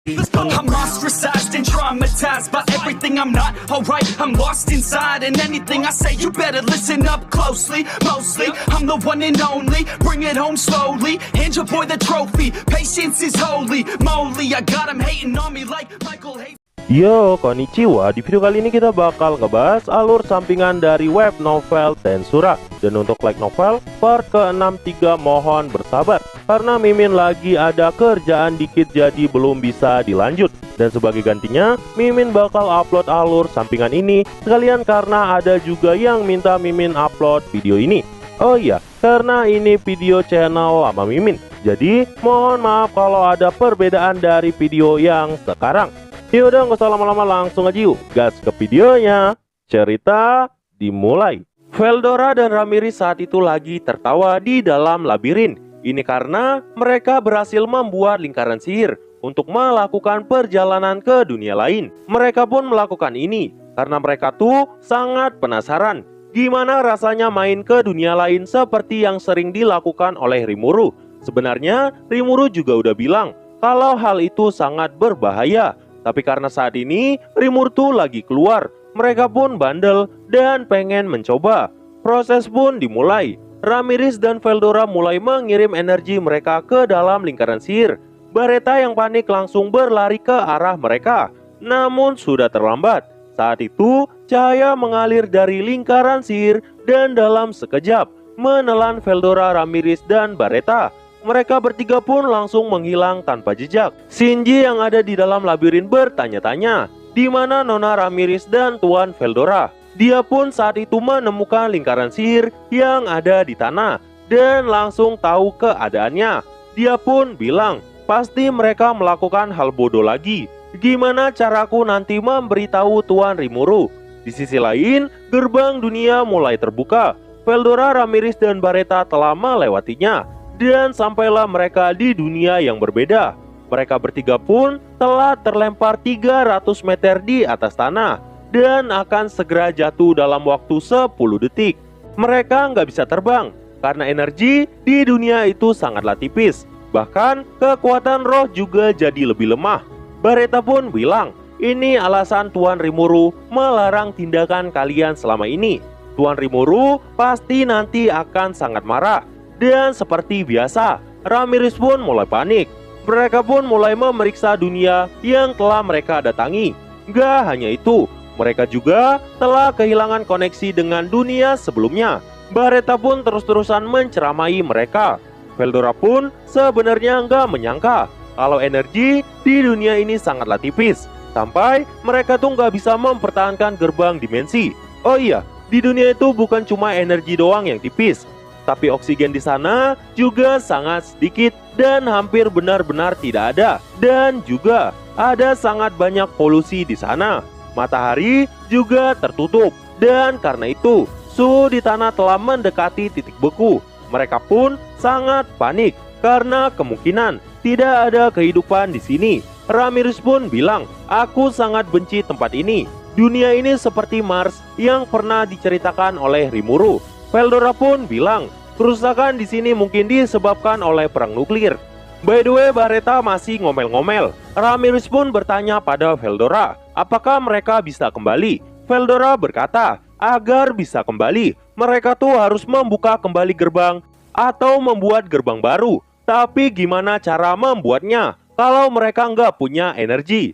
I'm ostracized and traumatized by everything I'm not alright. I'm lost inside, and anything I say you better listen up closely. Mostly, I'm the one and only. Bring it home slowly. Hand your boy the trophy. Patience is holy moly. I got him hating on me like Michael hates. Yo, konnichiwa. Di video kali ini kita bakal ngebahas alur sampingan dari web novel Tensura. Dan untuk like novel part ke-63 mohon bersabar, karena Mimin lagi ada kerjaan dikit jadi belum bisa dilanjut. Dan sebagai gantinya, Mimin bakal upload alur sampingan ini sekalian karena ada juga yang minta Mimin upload video ini. Oh iya, karena ini video channel lama Mimin, jadi mohon maaf kalau ada perbedaan dari video yang sekarang. Yaudah, nggak usah lama-lama, langsung aja yuk gas ke videonya. Cerita dimulai. Veldora dan Ramirez saat itu lagi tertawa di dalam labirin. Ini karena mereka berhasil membuat lingkaran sihir untuk melakukan perjalanan ke dunia lain. Mereka pun melakukan ini karena mereka tuh sangat penasaran gimana rasanya main ke dunia lain seperti yang sering dilakukan oleh Rimuru. Sebenarnya Rimuru juga udah bilang kalau hal itu sangat berbahaya. Tapi karena saat ini Rimuru tuh lagi keluar, mereka pun bandel dan pengen mencoba. Proses pun dimulai. Ramirez dan Veldora mulai mengirim energi mereka ke dalam lingkaran sihir. Bareta yang panik langsung berlari ke arah mereka. Namun sudah terlambat. Saat itu cahaya mengalir dari lingkaran sihir dan dalam sekejap menelan Veldora, Ramirez, dan Bareta. Mereka bertiga pun langsung menghilang tanpa jejak. Shinji yang ada di dalam labirin bertanya-tanya, di mana Nona Ramirez dan Tuan Veldora. Dia pun saat itu menemukan lingkaran sihir yang ada di tanah dan langsung tahu keadaannya. Dia pun bilang, pasti mereka melakukan hal bodoh lagi. Gimana caraku nanti memberitahu Tuan Rimuru? Di sisi lain, gerbang dunia mulai terbuka. Veldora, Ramirez, dan Bareta telah melewatinya. Dan sampailah mereka di dunia yang berbeda. Mereka bertiga pun telah terlempar 300 meter di atas tanah dan akan segera jatuh dalam waktu 10 detik. Mereka nggak bisa terbang karena energi di dunia itu sangatlah tipis. Bahkan kekuatan roh juga jadi lebih lemah. Bareta pun bilang, ini alasan Tuan Rimuru melarang tindakan kalian selama ini. Tuan Rimuru pasti nanti akan sangat marah. Dan seperti biasa, Ramirez pun mulai panik. Mereka pun mulai memeriksa dunia yang telah mereka datangi. Gak hanya itu, mereka juga telah kehilangan koneksi dengan dunia sebelumnya. Bareta pun terus-terusan menceramai mereka. Veldora pun sebenarnya gak menyangka kalau energi di dunia ini sangatlah tipis, sampai mereka tuh gak bisa mempertahankan gerbang dimensi. Oh iya, di dunia itu bukan cuma energi doang yang tipis, tapi oksigen di sana juga sangat sedikit dan hampir benar-benar tidak ada. Dan juga ada sangat banyak polusi di sana. Matahari juga tertutup. Dan karena itu, suhu di tanah telah mendekati titik beku. Mereka pun sangat panik karena kemungkinan tidak ada kehidupan di sini. Ramirez pun bilang, aku sangat benci tempat ini. Dunia ini seperti Mars yang pernah diceritakan oleh Rimuru. Veldora pun bilang, kerusakan di sini mungkin disebabkan oleh perang nuklir. By the way, Bareta masih ngomel-ngomel. Ramirez pun bertanya pada Veldora, apakah mereka bisa kembali? Veldora berkata, agar bisa kembali, mereka tuh harus membuka kembali gerbang atau membuat gerbang baru. Tapi gimana cara membuatnya kalau mereka nggak punya energi?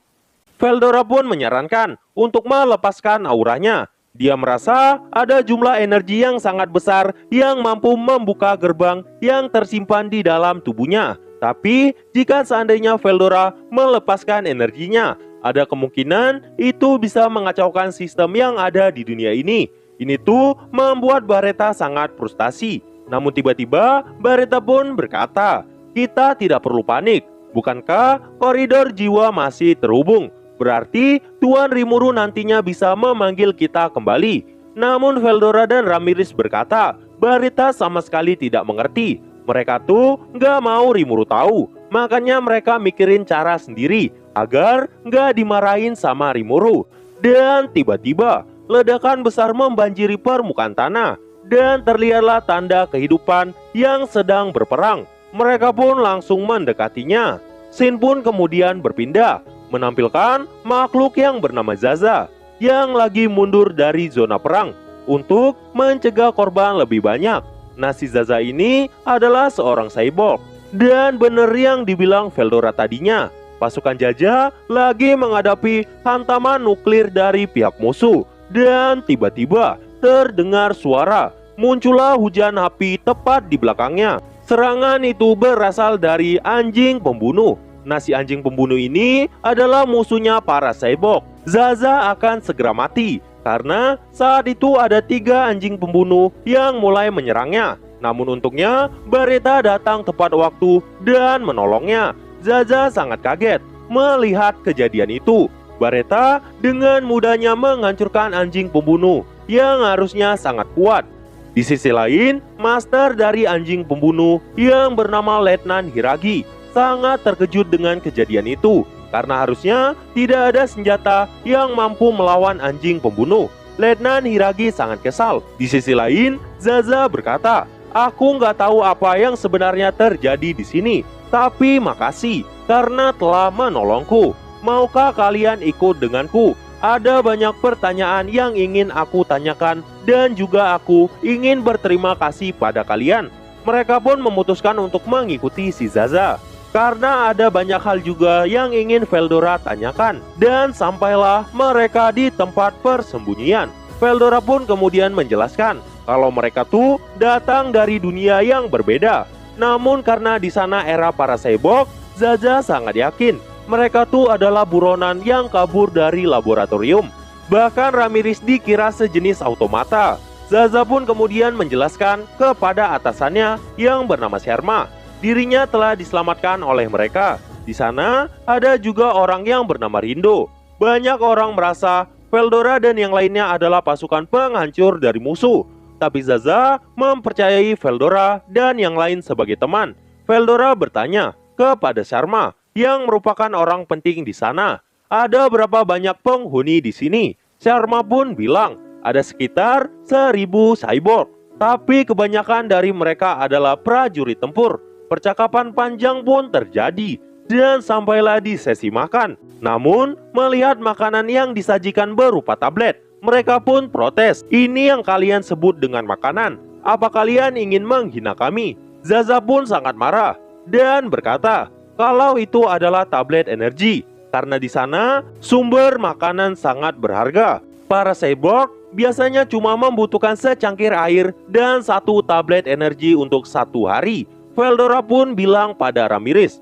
Veldora pun menyarankan untuk melepaskan auranya. Dia merasa ada jumlah energi yang sangat besar yang mampu membuka gerbang yang tersimpan di dalam tubuhnya. Tapi jika seandainya Veldora melepaskan energinya, ada kemungkinan itu bisa mengacaukan sistem yang ada di dunia ini. Ini tuh membuat Bareta sangat frustasi. Namun tiba-tiba Bareta pun berkata, kita tidak perlu panik. Bukankah koridor jiwa masih terhubung? Berarti Tuan Rimuru nantinya bisa memanggil kita kembali. Namun Veldora dan Ramirez berkata, Bareta sama sekali tidak mengerti. Mereka tuh nggak mau Rimuru tahu. Makanya mereka mikirin cara sendiri agar nggak dimarahin sama Rimuru. Dan tiba-tiba ledakan besar membanjiri permukaan tanah. Dan terlihatlah tanda kehidupan yang sedang berperang. Mereka pun langsung mendekatinya. Scene pun kemudian berpindah, menampilkan makhluk yang bernama Zaza yang lagi mundur dari zona perang untuk mencegah korban lebih banyak. Nah, si Zaza ini adalah seorang cyborg. Dan bener yang dibilang Veldora tadinya, pasukan Jaja lagi menghadapi hantaman nuklir dari pihak musuh. Dan tiba-tiba terdengar suara, muncullah hujan api tepat di belakangnya. Serangan itu berasal dari anjing pembunuh. Nah, si anjing pembunuh ini adalah musuhnya para cyborg. Zaza akan segera mati karena saat itu ada 3 anjing pembunuh yang mulai menyerangnya. Namun untungnya Baretta datang tepat waktu dan menolongnya. Zaza sangat kaget melihat kejadian itu. Baretta dengan mudahnya menghancurkan anjing pembunuh yang harusnya sangat kuat. Di sisi lain, master dari anjing pembunuh yang bernama Letnan Hiragi sangat terkejut dengan kejadian itu karena harusnya tidak ada senjata yang mampu melawan anjing pembunuh. Letnan Hiragi sangat kesal. Di sisi lain, Zaza berkata, "Aku nggak tahu apa yang sebenarnya terjadi di sini, tapi makasih karena telah menolongku. Maukah kalian ikut denganku? Ada banyak pertanyaan yang ingin aku tanyakan dan juga aku ingin berterima kasih pada kalian." Mereka pun memutuskan untuk mengikuti si Zaza karena ada banyak hal juga yang ingin Veldora tanyakan. Dan sampailah mereka di tempat persembunyian. Veldora pun kemudian menjelaskan kalau mereka tuh datang dari dunia yang berbeda. Namun karena di sana era para cyborg, Zaza sangat yakin mereka tuh adalah buronan yang kabur dari laboratorium. Bahkan Ramirez dikira sejenis automata. Zaza pun kemudian menjelaskan kepada atasannya yang bernama Sherma, dirinya telah diselamatkan oleh mereka. Di sana ada juga orang yang bernama Rindo. Banyak orang merasa Veldora dan yang lainnya adalah pasukan penghancur dari musuh. Tapi Zaza mempercayai Veldora dan yang lain sebagai teman. Veldora bertanya kepada Sharma yang merupakan orang penting di sana, ada berapa banyak penghuni di sini? Sharma pun bilang ada sekitar 1000 cyborg, tapi kebanyakan dari mereka adalah prajurit tempur. Percakapan panjang pun terjadi dan sampailah di sesi makan. Namun melihat makanan yang disajikan berupa tablet, mereka pun protes. "Ini yang kalian sebut dengan makanan? Apa kalian ingin menghina kami?" Zaza pun sangat marah dan berkata kalau itu adalah tablet energi karena di sana sumber makanan sangat berharga. Para cyborg biasanya cuma membutuhkan secangkir air dan 1 tablet energi untuk 1 hari. Veldora pun bilang pada Ramirez,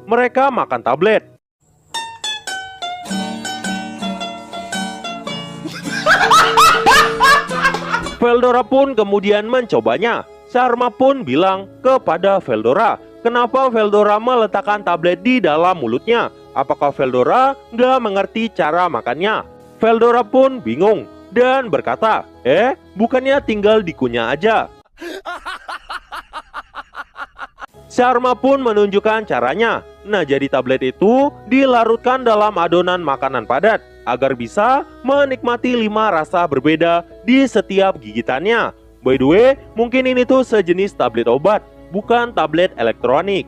mereka makan tablet. Veldora pun kemudian mencobanya. Sharma pun bilang kepada Veldora, kenapa Veldora meletakkan tablet di dalam mulutnya? Apakah Veldora nggak mengerti cara makannya? Veldora pun bingung dan berkata, bukannya tinggal dikunyah aja. Sharma pun menunjukkan caranya. Nah, jadi tablet itu dilarutkan dalam adonan makanan padat agar bisa menikmati 5 rasa berbeda di setiap gigitannya. By the way, mungkin ini tuh sejenis tablet obat, bukan tablet elektronik.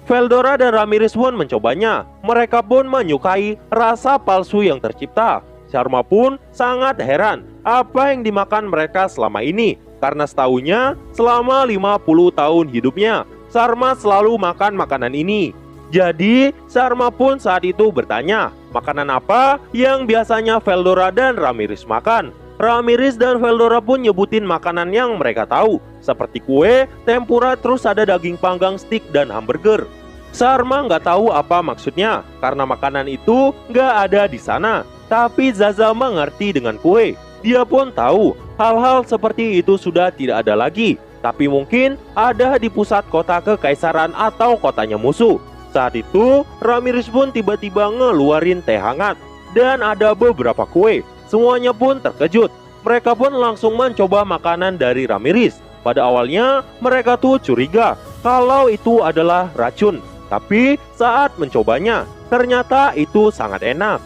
Veldora dan Ramirez pun mencobanya. Mereka pun menyukai rasa palsu yang tercipta. Sharma pun sangat heran apa yang dimakan mereka selama ini, karena setahunya selama 50 tahun hidupnya Sharma selalu makan makanan ini. Jadi Sharma pun saat itu bertanya, makanan apa yang biasanya Veldora dan Ramirez makan? Ramirez dan Veldora pun nyebutin makanan yang mereka tahu, seperti kue, tempura, terus ada daging panggang, steak, dan hamburger. Sharma nggak tahu apa maksudnya, karena makanan itu nggak ada di sana. Tapi Zaza mengerti dengan kue. Dia pun tahu hal-hal seperti itu sudah tidak ada lagi, tapi mungkin ada di pusat kota kekaisaran atau kotanya musuh. Saat itu Ramirez pun tiba-tiba ngeluarin teh hangat dan ada beberapa kue. Semuanya pun terkejut. Mereka pun langsung mencoba makanan dari Ramirez. Pada awalnya mereka tuh curiga kalau itu adalah racun, tapi saat mencobanya ternyata itu sangat enak.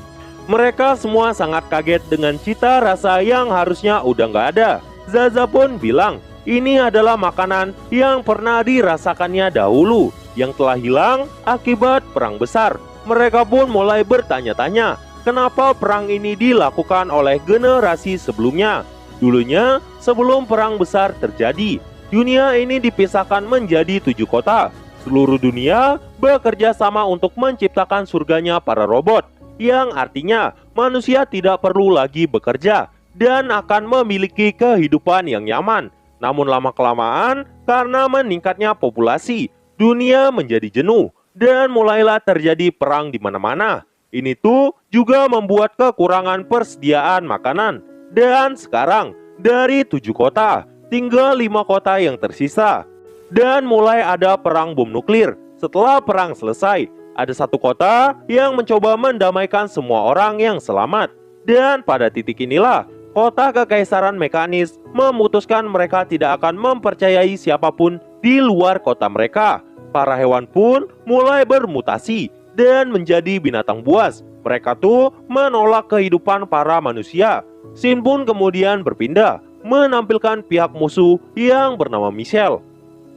Mereka semua sangat kaget dengan cita rasa yang harusnya udah nggak ada. Zaza pun bilang ini adalah makanan yang pernah dirasakannya dahulu, yang telah hilang akibat perang besar. Mereka pun mulai bertanya-tanya, kenapa perang ini dilakukan oleh generasi sebelumnya. Dulunya, sebelum perang besar terjadi, dunia ini dipisahkan menjadi 7 kota. Seluruh dunia bekerja sama untuk menciptakan surganya para robot, yang artinya manusia tidak perlu lagi bekerja dan akan memiliki kehidupan yang nyaman. Namun lama-kelamaan, karena meningkatnya populasi, dunia menjadi jenuh dan mulailah terjadi perang di mana-mana. Ini tuh juga membuat kekurangan persediaan makanan. Dan sekarang, dari 7 kota, tinggal 5 kota yang tersisa. Dan mulai ada perang bom nuklir. Setelah perang selesai, ada 1 kota yang mencoba mendamaikan semua orang yang selamat. Dan pada titik inilah, kota kekaisaran mekanis memutuskan mereka tidak akan mempercayai siapapun di luar kota mereka. Para hewan pun mulai bermutasi dan menjadi binatang buas. Mereka tuh menolak kehidupan para manusia. Shin pun kemudian berpindah, menampilkan pihak musuh yang bernama Michelle.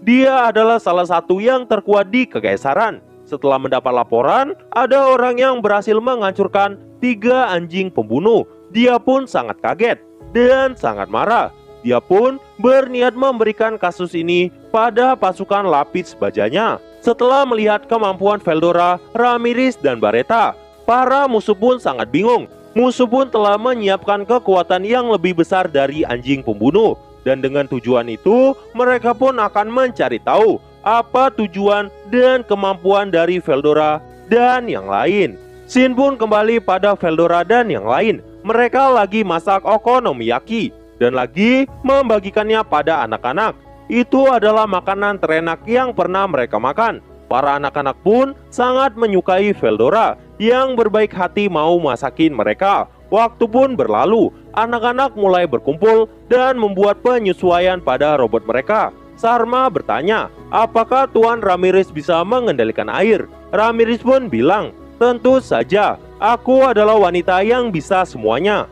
Dia adalah salah satu yang terkuat di kekaisaran. Setelah mendapat laporan, ada orang yang berhasil menghancurkan 3 anjing pembunuh. Dia pun sangat kaget dan sangat marah. Dia pun berniat memberikan kasus ini pada pasukan lapis bajanya. Setelah melihat kemampuan Veldora, Ramirez, dan Barretta, para musuh pun sangat bingung. Musuh pun telah menyiapkan kekuatan yang lebih besar dari anjing pembunuh. Dan dengan tujuan itu, mereka pun akan mencari tahu apa tujuan dan kemampuan dari Veldora dan yang lain. Shin pun kembali pada Veldora dan yang lain. Mereka lagi masak okonomiyaki dan lagi membagikannya pada anak-anak. Itu adalah makanan terenak yang pernah mereka makan. Para anak-anak pun sangat menyukai Veldora yang berbaik hati mau masakin mereka. Waktu pun berlalu, anak-anak mulai berkumpul dan membuat penyesuaian pada robot mereka. Sarma bertanya, apakah Tuan Ramirez bisa mengendalikan air? Ramirez pun bilang, tentu saja, aku adalah wanita yang bisa semuanya.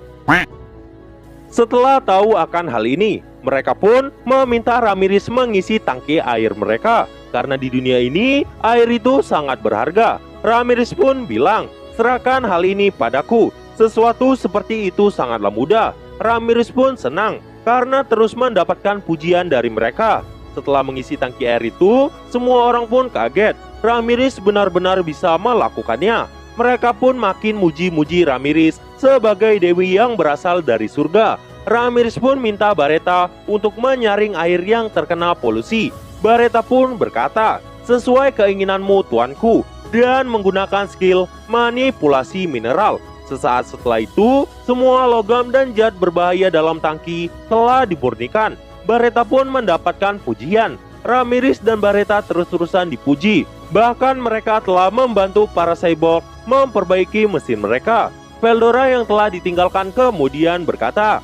Setelah tahu akan hal ini, mereka pun meminta Ramirez mengisi tangki air mereka. Karena di dunia ini, air itu sangat berharga. Ramirez pun bilang, serahkan hal ini padaku. Sesuatu seperti itu sangatlah mudah. Ramirez pun senang karena terus mendapatkan pujian dari mereka. Setelah mengisi tangki air itu, semua orang pun kaget. Ramirez benar-benar bisa melakukannya. Mereka pun makin muji-muji Ramirez sebagai dewi yang berasal dari surga. Ramirez pun minta Barretta untuk menyaring air yang terkena polusi. Barretta pun berkata, sesuai keinginanmu tuanku, dan menggunakan skill manipulasi mineral. Sesaat setelah itu, semua logam dan zat berbahaya dalam tangki telah dimurnikan. Barretta pun mendapatkan pujian. Ramirez dan Barretta terus-terusan dipuji. Bahkan mereka telah membantu para cyborg memperbaiki mesin mereka. Veldora yang telah ditinggalkan kemudian berkata,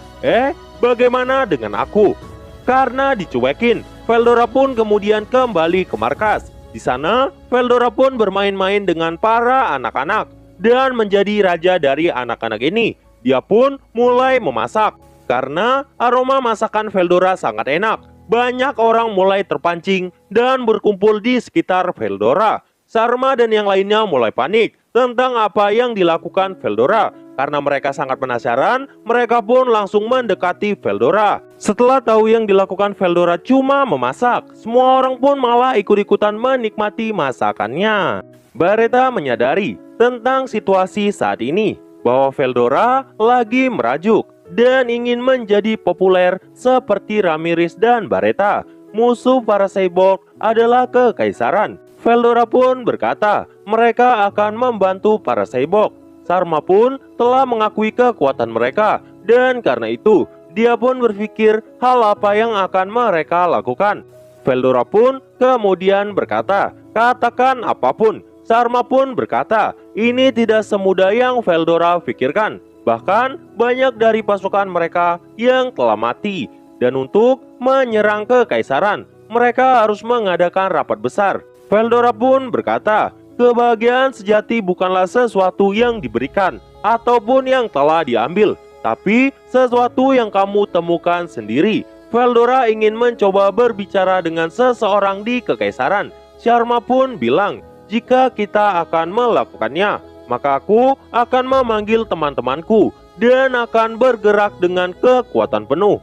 bagaimana dengan aku? Karena dicuekin, Veldora pun kemudian kembali ke markas. Di sana, Veldora pun bermain-main dengan para anak-anak dan menjadi raja dari anak-anak ini. Dia pun mulai memasak. Karena aroma masakan Veldora sangat enak, banyak orang mulai terpancing dan berkumpul di sekitar Veldora. Sarma dan yang lainnya mulai panik tentang apa yang dilakukan Veldora. Karena mereka sangat penasaran, mereka pun langsung mendekati Veldora. Setelah tahu yang dilakukan Veldora cuma memasak, semua orang pun malah ikut-ikutan menikmati masakannya. Barretta menyadari tentang situasi saat ini, bahwa Veldora lagi merajuk dan ingin menjadi populer seperti Ramirez dan Barretta. Musuh para cyborg adalah kekaisaran. Veldora pun berkata mereka akan membantu para cyborg. Sarma pun telah mengakui kekuatan mereka, dan karena itu dia pun berpikir hal apa yang akan mereka lakukan. Veldora pun kemudian berkata, katakan apapun. Sarma pun berkata, ini tidak semudah yang Veldora pikirkan. Bahkan banyak dari pasukan mereka yang telah mati. Dan untuk menyerang kekaisaran, mereka harus mengadakan rapat besar. Veldora pun berkata, kebahagiaan sejati bukanlah sesuatu yang diberikan ataupun yang telah diambil, tapi sesuatu yang kamu temukan sendiri. Veldora ingin mencoba berbicara dengan seseorang di kekaisaran. Sharma pun bilang, jika kita akan melakukannya, maka aku akan memanggil teman-temanku dan akan bergerak dengan kekuatan penuh.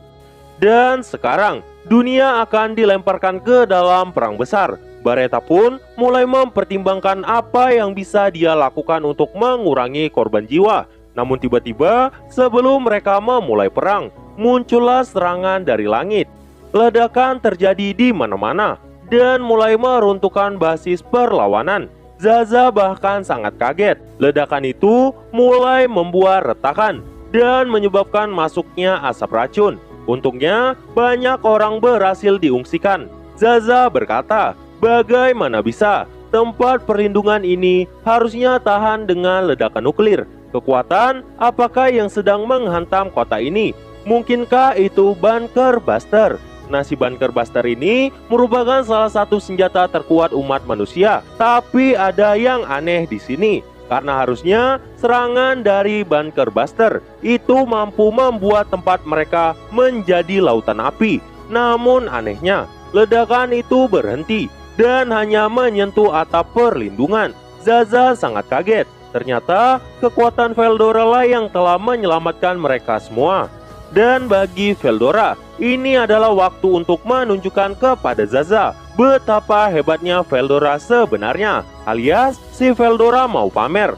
Dan sekarang, dunia akan dilemparkan ke dalam perang besar. Bareta pun mulai mempertimbangkan apa yang bisa dia lakukan untuk mengurangi korban jiwa. Namun tiba-tiba, sebelum mereka memulai perang, muncullah serangan dari langit. Ledakan terjadi di mana-mana dan mulai meruntuhkan basis perlawanan. Zaza bahkan sangat kaget. Ledakan itu mulai membuat retakan dan menyebabkan masuknya asap racun. Untungnya banyak orang berhasil diungsikan. Zaza berkata, bagaimana bisa? Tempat perlindungan ini harusnya tahan dengan ledakan nuklir. Kekuatan apakah yang sedang menghantam kota ini? Mungkinkah itu Bunker Buster? Nah, si Bunker Buster ini merupakan salah satu senjata terkuat umat manusia. Tapi ada yang aneh di sini, karena harusnya serangan dari Bunker Buster itu mampu membuat tempat mereka menjadi lautan api. Namun anehnya, ledakan itu berhenti dan hanya menyentuh atap perlindungan. Zaza sangat kaget. Ternyata kekuatan Veldora lah yang telah menyelamatkan mereka semua. Dan bagi Veldora, ini adalah waktu untuk menunjukkan kepada Zaza betapa hebatnya Veldora sebenarnya, alias si Veldora mau pamer.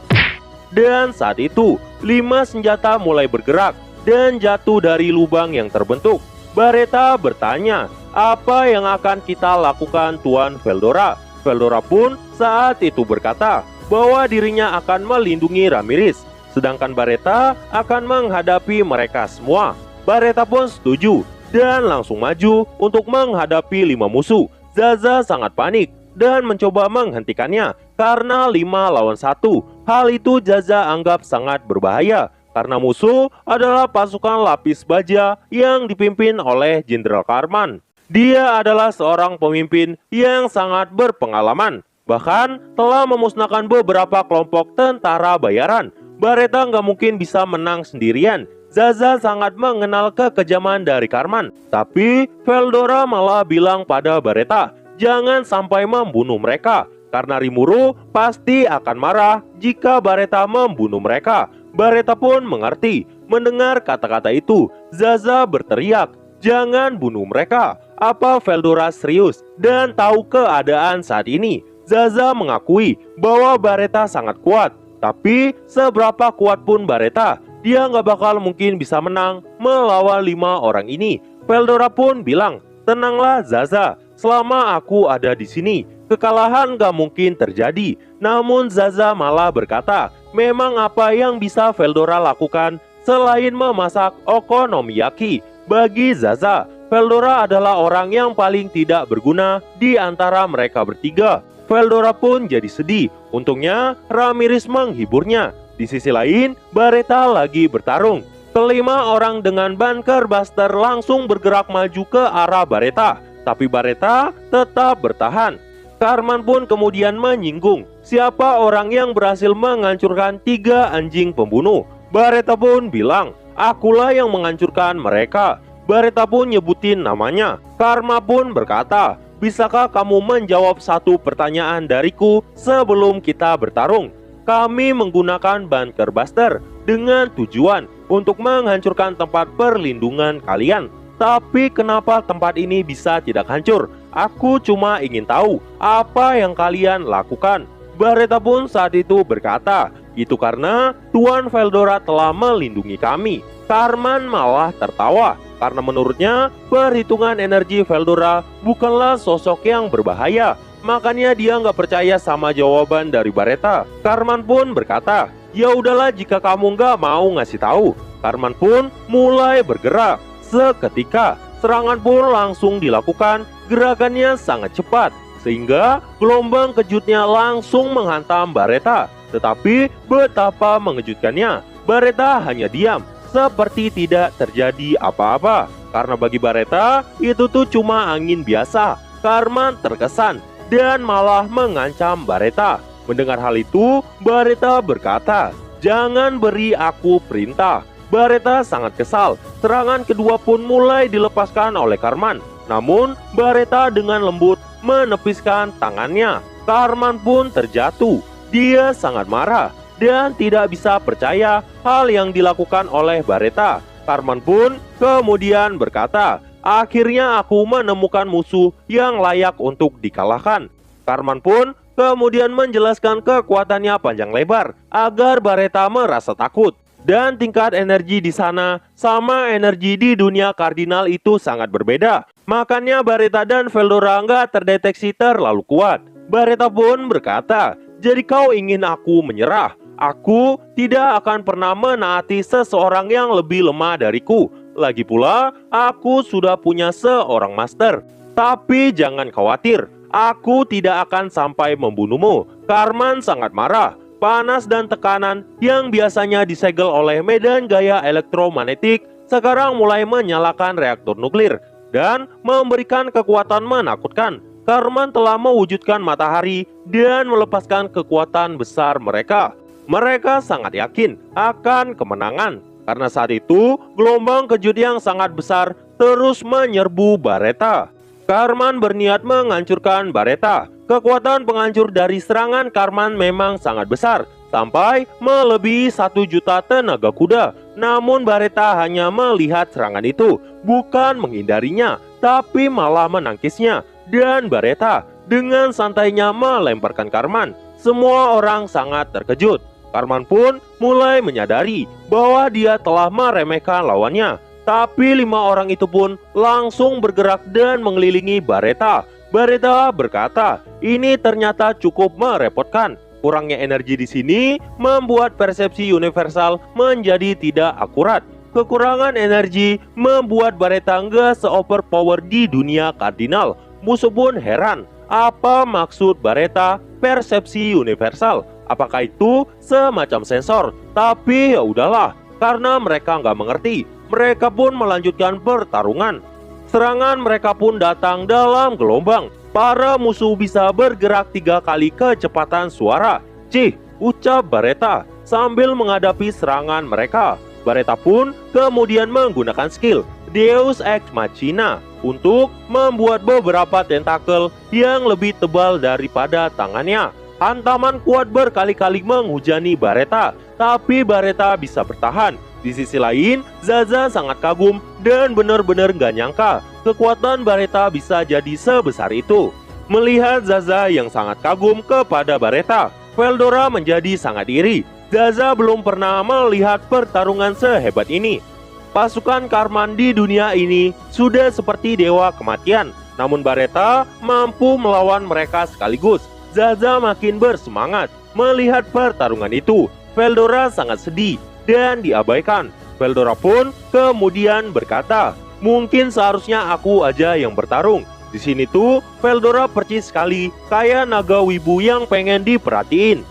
Dan saat itu, 5 senjata mulai bergerak dan jatuh dari lubang yang terbentuk. Bareta bertanya, apa yang akan kita lakukan Tuan Veldora? Veldora pun saat itu berkata bahwa dirinya akan melindungi Ramirez, sedangkan Bareta akan menghadapi mereka semua. Bareta pun setuju dan langsung maju untuk menghadapi 5 musuh. Zaza sangat panik dan mencoba menghentikannya karena 5 lawan 1. Hal itu Zaza anggap sangat berbahaya karena musuh adalah pasukan lapis baja yang dipimpin oleh Jenderal Karman. Dia adalah seorang pemimpin yang sangat berpengalaman, bahkan telah memusnahkan beberapa kelompok tentara bayaran. Bareta nggak mungkin bisa menang sendirian. Zaza sangat mengenal kekejaman dari Karman. Tapi Veldora malah bilang pada Bareta, jangan sampai membunuh mereka, karena Rimuru pasti akan marah jika Bareta membunuh mereka. Bareta pun mengerti. Mendengar kata-kata itu, Zaza berteriak, jangan bunuh mereka. Apa Veldora serius dan tahu keadaan saat ini? Zaza mengakui bahwa Bareta sangat kuat. Tapi seberapa kuat pun Bareta, dia nggak bakal mungkin bisa menang melawan 5 orang ini. Veldora pun bilang, tenanglah Zaza, selama aku ada di sini, kekalahan nggak mungkin terjadi. Namun Zaza malah berkata, memang apa yang bisa Veldora lakukan selain memasak okonomiyaki? Bagi Zaza, Veldora adalah orang yang paling tidak berguna di antara mereka bertiga. Veldora pun jadi sedih. Untungnya Ramirez menghiburnya. Di sisi lain, Bareta lagi bertarung. Kelima orang dengan Bunker Buster langsung bergerak maju ke arah Bareta. Tapi Bareta tetap bertahan. Karman pun kemudian menyinggung siapa orang yang berhasil menghancurkan 3 anjing pembunuh. Bareta pun bilang, akulah yang menghancurkan mereka. Bareta pun nyebutin namanya. Karma pun berkata, bisakah kamu menjawab satu pertanyaan dariku sebelum kita bertarung? Kami menggunakan Bunker Buster dengan tujuan untuk menghancurkan tempat perlindungan kalian. Tapi kenapa tempat ini bisa tidak hancur? Aku cuma ingin tahu apa yang kalian lakukan. Bareta pun saat itu berkata, itu karena Tuan Veldora telah melindungi kami. Karman malah tertawa karena menurutnya perhitungan energi Veldora bukanlah sosok yang berbahaya. Makanya dia nggak percaya sama jawaban dari Bareta. Karman pun berkata, ya udahlah jika kamu nggak mau ngasih tahu. Karman pun mulai bergerak. Seketika serangan pun langsung dilakukan. Gerakannya sangat cepat sehingga gelombang kejutnya langsung menghantam Bareta. Tetapi betapa mengejutkannya, Bareta hanya diam seperti tidak terjadi apa-apa. Karena bagi Bareta itu tuh cuma angin biasa. Karman terkesan dan malah mengancam Bareta. Mendengar hal itu, Bareta berkata, jangan beri aku perintah. Bareta sangat kesal. Serangan kedua pun mulai dilepaskan oleh Karman. Namun Bareta dengan lembut menepiskan tangannya. Karman pun terjatuh. Dia sangat marah dan tidak bisa percaya hal yang dilakukan oleh Bareta. Karman pun kemudian berkata, "Akhirnya aku menemukan musuh yang layak untuk dikalahkan." Karman pun kemudian menjelaskan kekuatannya panjang lebar agar Bareta merasa takut. Dan tingkat energi di sana sama energi di dunia kardinal itu sangat berbeda. Makanya Bareta dan Veldora nggak terdeteksi terlalu kuat. Bareta pun berkata, "Jadi kau ingin aku menyerah? Aku tidak akan pernah menaati seseorang yang lebih lemah dariku. Lagi pula, aku sudah punya seorang master. Tapi jangan khawatir, aku tidak akan sampai membunuhmu." Karman sangat marah. Panas dan tekanan yang biasanya disegel oleh medan gaya elektromagnetik sekarang mulai menyalakan reaktor nuklir dan memberikan kekuatan menakutkan. Karman telah mewujudkan matahari dan melepaskan kekuatan besar mereka. Mereka sangat yakin akan kemenangan karena saat itu gelombang kejut yang sangat besar terus menyerbu Bareta. Karman berniat menghancurkan Bareta. Kekuatan penghancur dari serangan Karman memang sangat besar, sampai melebihi 1 juta tenaga kuda. Namun Bareta hanya melihat serangan itu, bukan menghindarinya, tapi malah menangkisnya. Dan Bareta dengan santainya melemparkan Karman. Semua orang sangat terkejut. Karman pun mulai menyadari bahwa dia telah meremehkan lawannya. Tapi 5 orang itu pun langsung bergerak dan mengelilingi Bareta. Bareta berkata, "Ini ternyata cukup merepotkan. Kurangnya energi di sini membuat persepsi universal menjadi tidak akurat. Kekurangan energi membuat Bareta nggak se-overpower di dunia kardinal." Musuh pun heran, apa maksud Bareta persepsi universal? Apakah itu semacam sensor? Tapi ya udahlah, karena mereka nggak mengerti. Mereka pun melanjutkan pertarungan. Serangan mereka pun datang dalam gelombang. Para musuh bisa bergerak 3 kali kecepatan suara. "Cih," ucap Bareta sambil menghadapi serangan mereka. Bareta pun kemudian menggunakan skill Deus Ex Machina untuk membuat beberapa tentakel yang lebih tebal daripada tangannya. Hantaman kuat berkali-kali menghujani Bareta, tapi Bareta bisa bertahan. Di sisi lain, Zaza sangat kagum dan benar-benar gak nyangka kekuatan Bareta bisa jadi sebesar itu. Melihat Zaza yang sangat kagum kepada Bareta, Veldora menjadi sangat iri. Zaza belum pernah melihat pertarungan sehebat ini. Pasukan Karman di dunia ini sudah seperti dewa kematian, namun Bareta mampu melawan mereka sekaligus. Zaza makin bersemangat melihat pertarungan itu. Veldora sangat sedih dan diabaikan. Veldora pun kemudian berkata, "Mungkin seharusnya aku aja yang bertarung." Di sini tuh Veldora percis sekali kayak naga wibu yang pengen diperhatiin.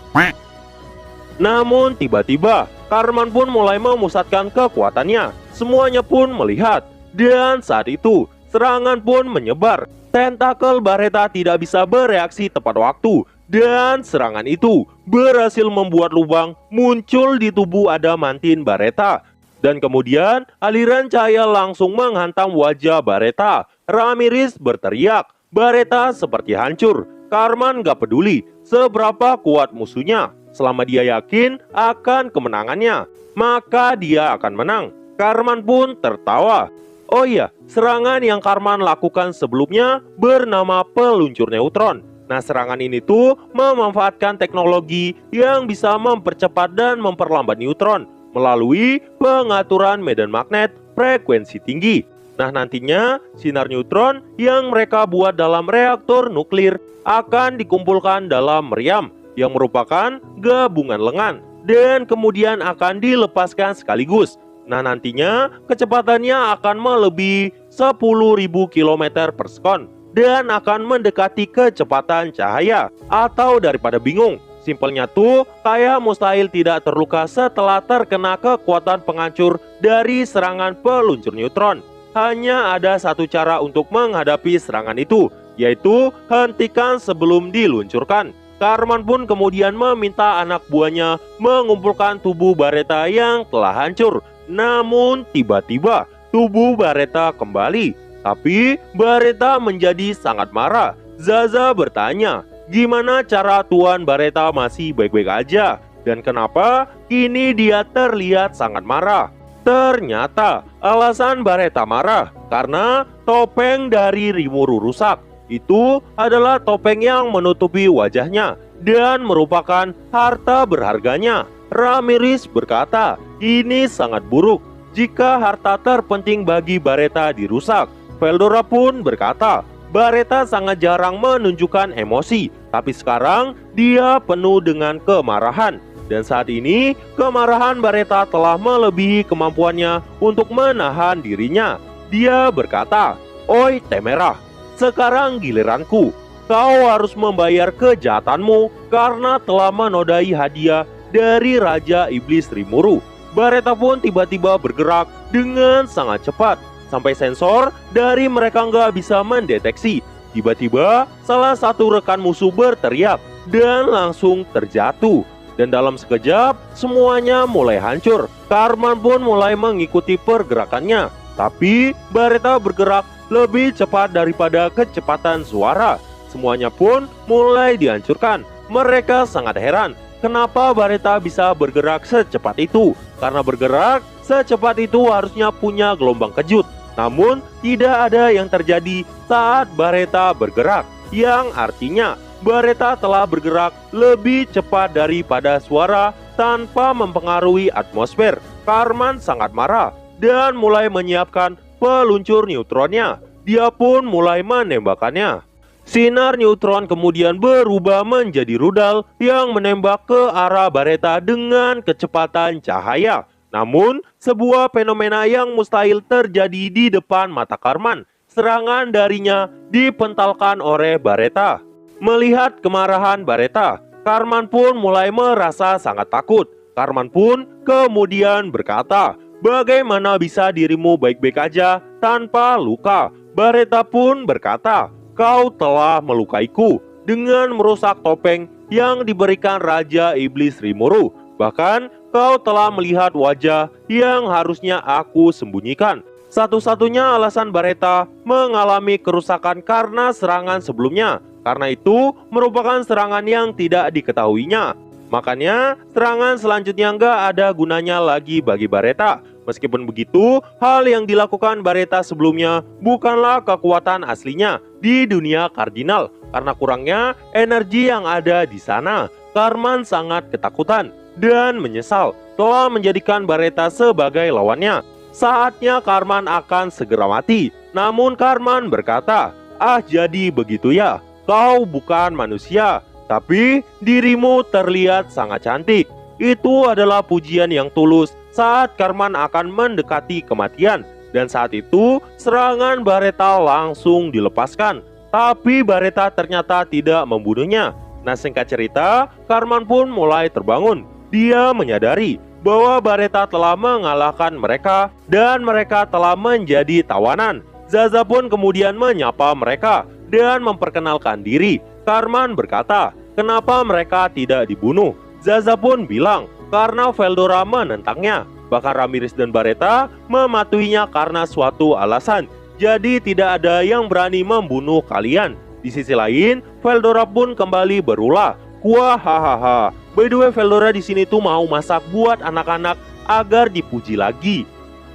Namun tiba-tiba Karman pun mulai memusatkan kekuatannya. Semuanya pun melihat, dan saat itu serangan pun menyebar. Tentakel Bareta tidak bisa bereaksi tepat waktu, dan serangan itu berhasil membuat lubang muncul di tubuh adamantin Bareta. Dan kemudian aliran cahaya langsung menghantam wajah Bareta. Ramirez berteriak, Bareta seperti hancur. Karman gak peduli seberapa kuat musuhnya. Selama dia yakin akan kemenangannya, maka dia akan menang. Karman pun tertawa. Oh iya, serangan yang Karman lakukan sebelumnya bernama peluncur neutron. Nah, serangan ini tuh memanfaatkan teknologi yang bisa mempercepat dan memperlambat neutron melalui pengaturan medan magnet frekuensi tinggi. Nah, nantinya sinar neutron yang mereka buat dalam reaktor nuklir akan dikumpulkan dalam meriam yang merupakan gabungan lengan dan kemudian akan dilepaskan sekaligus. Nah, nantinya kecepatannya akan melebihi 10.000 km per sekon dan akan mendekati kecepatan cahaya. Atau daripada bingung, simpelnya tuh kayak mustahil tidak terluka setelah terkena kekuatan penghancur dari serangan peluncur neutron. Hanya ada satu cara untuk menghadapi serangan itu, yaitu hentikan sebelum diluncurkan. Karman pun kemudian meminta anak buahnya mengumpulkan tubuh Bareta yang telah hancur. Namun tiba-tiba tubuh Bareta kembali. Tapi Bareta menjadi sangat marah. Zaza bertanya, gimana cara Tuan Bareta masih baik-baik aja? Dan kenapa kini dia terlihat sangat marah? Ternyata alasan Bareta marah karena topeng dari Rimuru rusak. Itu adalah topeng yang menutupi wajahnya dan merupakan harta berharganya. Ramirez berkata, ini sangat buruk jika harta terpenting bagi Bareta dirusak. Veldora pun berkata, Bareta sangat jarang menunjukkan emosi, tapi sekarang dia penuh dengan kemarahan. Dan saat ini, kemarahan Bareta telah melebihi kemampuannya untuk menahan dirinya. Dia berkata, "Oi Temerah, sekarang giliranku. Kau harus membayar kejahatanmu karena telah menodai hadiah dari Raja Iblis Rimuru." Bareta pun tiba-tiba bergerak dengan sangat cepat, sampai sensor dari mereka nggak bisa mendeteksi. Tiba-tiba, salah satu rekan musuh berteriak dan langsung terjatuh. Dan dalam sekejap, semuanya mulai hancur. Karman pun mulai mengikuti pergerakannya. Tapi, Bareta bergerak lebih cepat daripada kecepatan suara. Semuanya pun mulai dihancurkan. Mereka sangat heran, kenapa Bareta bisa bergerak secepat itu? Karena bergerak secepat itu harusnya punya gelombang kejut. Namun, tidak ada yang terjadi saat Bareta bergerak. Yang artinya, Bareta telah bergerak lebih cepat daripada suara tanpa mempengaruhi atmosfer. Karman sangat marah dan mulai menyiapkan peluncur neutronnya. Dia pun mulai menembakkannya. Sinar neutron kemudian berubah menjadi rudal yang menembak ke arah Bareta dengan kecepatan cahaya. Namun, sebuah fenomena yang mustahil terjadi di depan mata Karman. Serangan darinya dipentalkan oleh Bareta. Melihat kemarahan Bareta, Karman pun mulai merasa sangat takut. Karman pun kemudian berkata, "Bagaimana bisa dirimu baik-baik aja tanpa luka?" Bareta pun berkata, "Kau telah melukaiku dengan merusak topeng yang diberikan Raja Iblis Rimuru. Bahkan kau telah melihat wajah yang harusnya aku sembunyikan." Satu-satunya alasan Bareta mengalami kerusakan karena serangan sebelumnya. Karena itu merupakan serangan yang tidak diketahuinya. Makanya serangan selanjutnya nggak ada gunanya lagi bagi Bareta. Meskipun begitu, hal yang dilakukan Bareta sebelumnya bukanlah kekuatan aslinya di dunia kardinal. Karena kurangnya energi yang ada di sana, Karman sangat ketakutan dan menyesal telah menjadikan Bareta sebagai lawannya. Saatnya Karman akan segera mati. Namun Karman berkata, "Ah, jadi begitu ya. Kau bukan manusia, tapi dirimu terlihat sangat cantik." Itu adalah pujian yang tulus saat Karman akan mendekati kematian. Dan saat itu, serangan Bareta langsung dilepaskan. Tapi Bareta ternyata tidak membunuhnya. Nah, singkat cerita, Karman pun mulai terbangun. Dia menyadari bahwa Bareta telah mengalahkan mereka dan mereka telah menjadi tawanan. Zaza pun kemudian menyapa mereka dan memperkenalkan diri. Karman berkata, kenapa mereka tidak dibunuh? Zaza pun bilang, karena Veldora menentangnya. Bahkan Ramirez dan Bareta mematuhinya karena suatu alasan. Jadi tidak ada yang berani membunuh kalian. Di sisi lain, Veldora pun kembali berulah. Wah, hahaha. By the way, Veldora di sini tuh mau masak buat anak-anak agar dipuji lagi.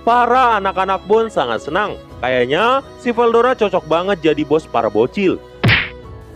Para anak-anak pun sangat senang. Kayaknya si Veldora cocok banget jadi bos para bocil.